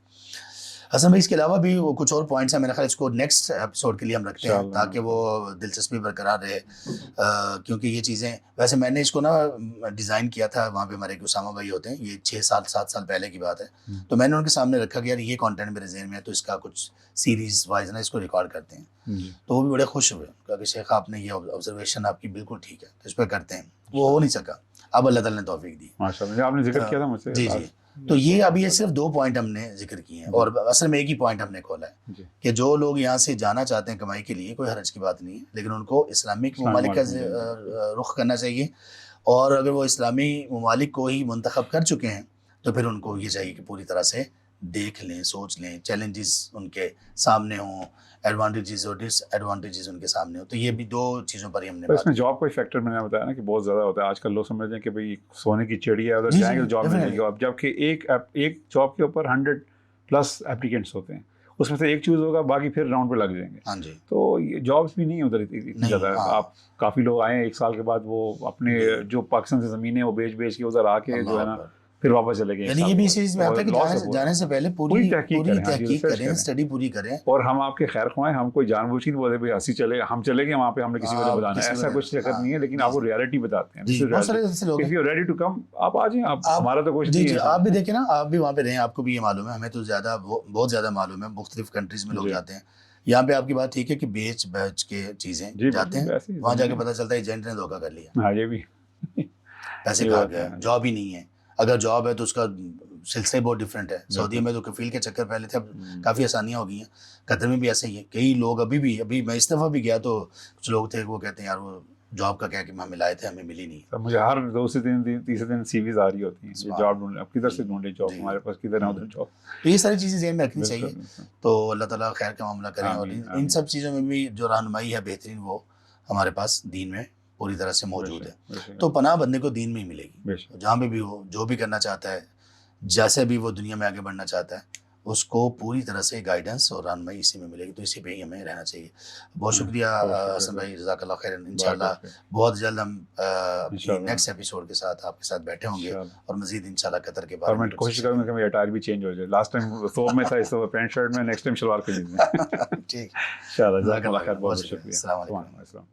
Speaker 1: حسن بھائی اس کے علاوہ بھی کچھ اور پوائنٹس ہیں, میرا خیال اس کو نیکسٹ ایپیسوڈ کے لیے ہم رکھتے ہیں تاکہ وہ دلچسپی برقرار رہے, کیونکہ یہ چیزیں ویسے میں نے اس کو نا ڈیزائن کیا تھا. وہاں پہ ہمارے ایک اسامہ بھائی ہوتے ہیں, یہ 6-7 سال پہلے کی بات ہے, تو میں نے ان کے سامنے رکھا کہ یار یہ کانٹینٹ میرے ذہن میں ہے, تو اس کا کچھ سیریز وائز نا اس کو ریکارڈ کرتے ہیں. تو وہ بھی بڑے خوش ہوئے, کہا کہ شیخ آپ نے یہ آبزرویشن آپ کی بالکل ٹھیک ہے, تو اس پہ کرتے ہیں. وہ ہو نہیں سکا, اب اللہ تعالیٰ نے توفیق دی.
Speaker 2: ماشاءاللہ آپ نے ذکر کیا تھا مجھ سے.
Speaker 1: جی. تو یہ ابھی یہ صرف 2 پوائنٹ ہم نے ذکر کیے ہیں, اور اصل میں ایک ہی پوائنٹ ہم نے کھولا ہے کہ جو لوگ یہاں سے جانا چاہتے ہیں کمائی کے لیے, کوئی حرج کی بات نہیں ہے, لیکن ان کو اسلامک ممالک کا رخ کرنا چاہیے. اور اگر وہ اسلامی ممالک کو ہی منتخب کر چکے ہیں تو پھر ان کو یہ چاہیے کہ پوری طرح سے دیکھ لیں, سوچ لیں, چیلنجز ان کے سامنے ہوں, ایڈوانٹیجز اور ڈس ایڈوانٹیجز ان کے سامنے ہو. تو یہ بھی 2 چیزوں پر ہی ہم نے
Speaker 2: اس میں جاب کا فیکٹر میں نے بتایا نا کہ بہت زیادہ ہوتا ہے. آج کل لوگ سمجھتے ہیں کہ بھئی سونے کی چڑیا ہے, ادھر جائیں گے تو جاب مل جائے گی. اب جبکہ ایک جاب کے اوپر 100+ ایپلیکینٹس ہوتے ہیں, اس میں سے ایک چوز ہوگا, باقی پھر راؤنڈ پہ لگ جائیں گے.
Speaker 1: ہاں جی.
Speaker 2: تو یہ جابس بھی نہیں ادھر اتنی زیادہ. آپ کافی لوگ آئے ہیں 1 سال کے بعد, وہ اپنے جو پاکستان سے زمینیں وہ بیچ کے ادھر آ کے جو ہے نا پھر واپس چلے گئے.
Speaker 1: یعنی یہ بھی اس چیز میں آتا ہے کہ جانے سے پہلے پوری تحقیق کریں, اسٹڈی پوری کریں.
Speaker 2: اور ہم آپ کے خیر خواہیں, ہم کوئی جان بوجھ کے نہیں بولے بھائی ہنسی چلے ہم چلے گئے وہاں پہ, ہم نے کسی کو بتانا ہے, ایسا کچھ چکر نہیں ہے, لیکن آپ کو ریئلٹی بتاتے ہیں. If you are ready to come, آپ آ جائیں. ہمارا تو کچھ نہیں ہے.
Speaker 1: آپ بھی دیکھیں نا, آپ بھی وہاں پہ رہیں, آپ کو بھی یہ معلوم ہے, ہمیں تو بہت زیادہ معلوم ہے. مختلف کنٹریز میں لوگ جاتے ہیں. یہاں پہ آپ کی بات ٹھیک ہے کہ بیچ کے چیزیں جاتے ہیں, وہاں جا کے پتہ چلتا ہے ایجنٹ نے دھوکہ کر لیا.
Speaker 2: ہاں یہ بھی
Speaker 1: پیسے کھا گیا, جاب ہی نہیں ہے. اگر جاب ہے تو اس کا سلسلہ بہت ڈفرینٹ ہے. سعودی میں تو کفیل کے چکر پہلے تھے, اب کافی آسانیاں ہو گئی ہیں. قطر میں بھی ایسے ہی ہے. کئی لوگ ابھی میں اس دفعہ بھی گیا تو کچھ لوگ تھے وہ کہتے ہیں یار وہ جاب کا کیا کہ ہمیں لائے تھے, ہمیں ملی نہیں.
Speaker 2: مجھے ہر 2 سے 3 دن CVs آ رہی ہوتی ہیں, جاب ڈھونڈ, اب کدھر سے ڈھونڈے جاب, ہمارے پاس کدھر ہے ادھر جاب.
Speaker 1: تو یہ ساری چیزیں ذہن میں رکھنی چاہیے. تو اللہ تعالیٰ خیر کا معاملہ کریں. اور ان سب چیزوں میں بھی جو رہنمائی ہے بہترین, وہ ہمارے پاس دین میں پوری طرح سے موجود ہے. تو پناہ بندے کو دین میں ہی ملے گی, جہاں پہ بھی ہو, جو بھی کرنا چاہتا ہے, جیسے بھی وہ دنیا میں آگے بڑھنا چاہتا ہے, اس کو پوری طرح سے گائیڈنس اور رہنمائی اسی میں ملے گی. تو اسی پہ ہی ہمیں رہنا چاہیے. بہت شکریہ حسن بھائی, جزاک اللہ خیر. انشاءاللہ بہت جلد ہم نیکسٹ ایپیسوڈ کے ساتھ آپ کے ساتھ بیٹھے ہوں گے, اور مزید انشاءاللہ قطر کے بارے میں
Speaker 2: کوشش کروں گا کہ میرا اٹائر بھی چینج ہو جائے. لاسٹ ٹائم ثوب میں تھا, اس دفعہ پینٹ شرٹ میں, نیکسٹ ٹائم شلوار قمیض میں.
Speaker 1: ٹھیک,
Speaker 2: انشاءاللہ. جزاک اللہ خیر, بہت شکریہ.
Speaker 1: السلام علیکم.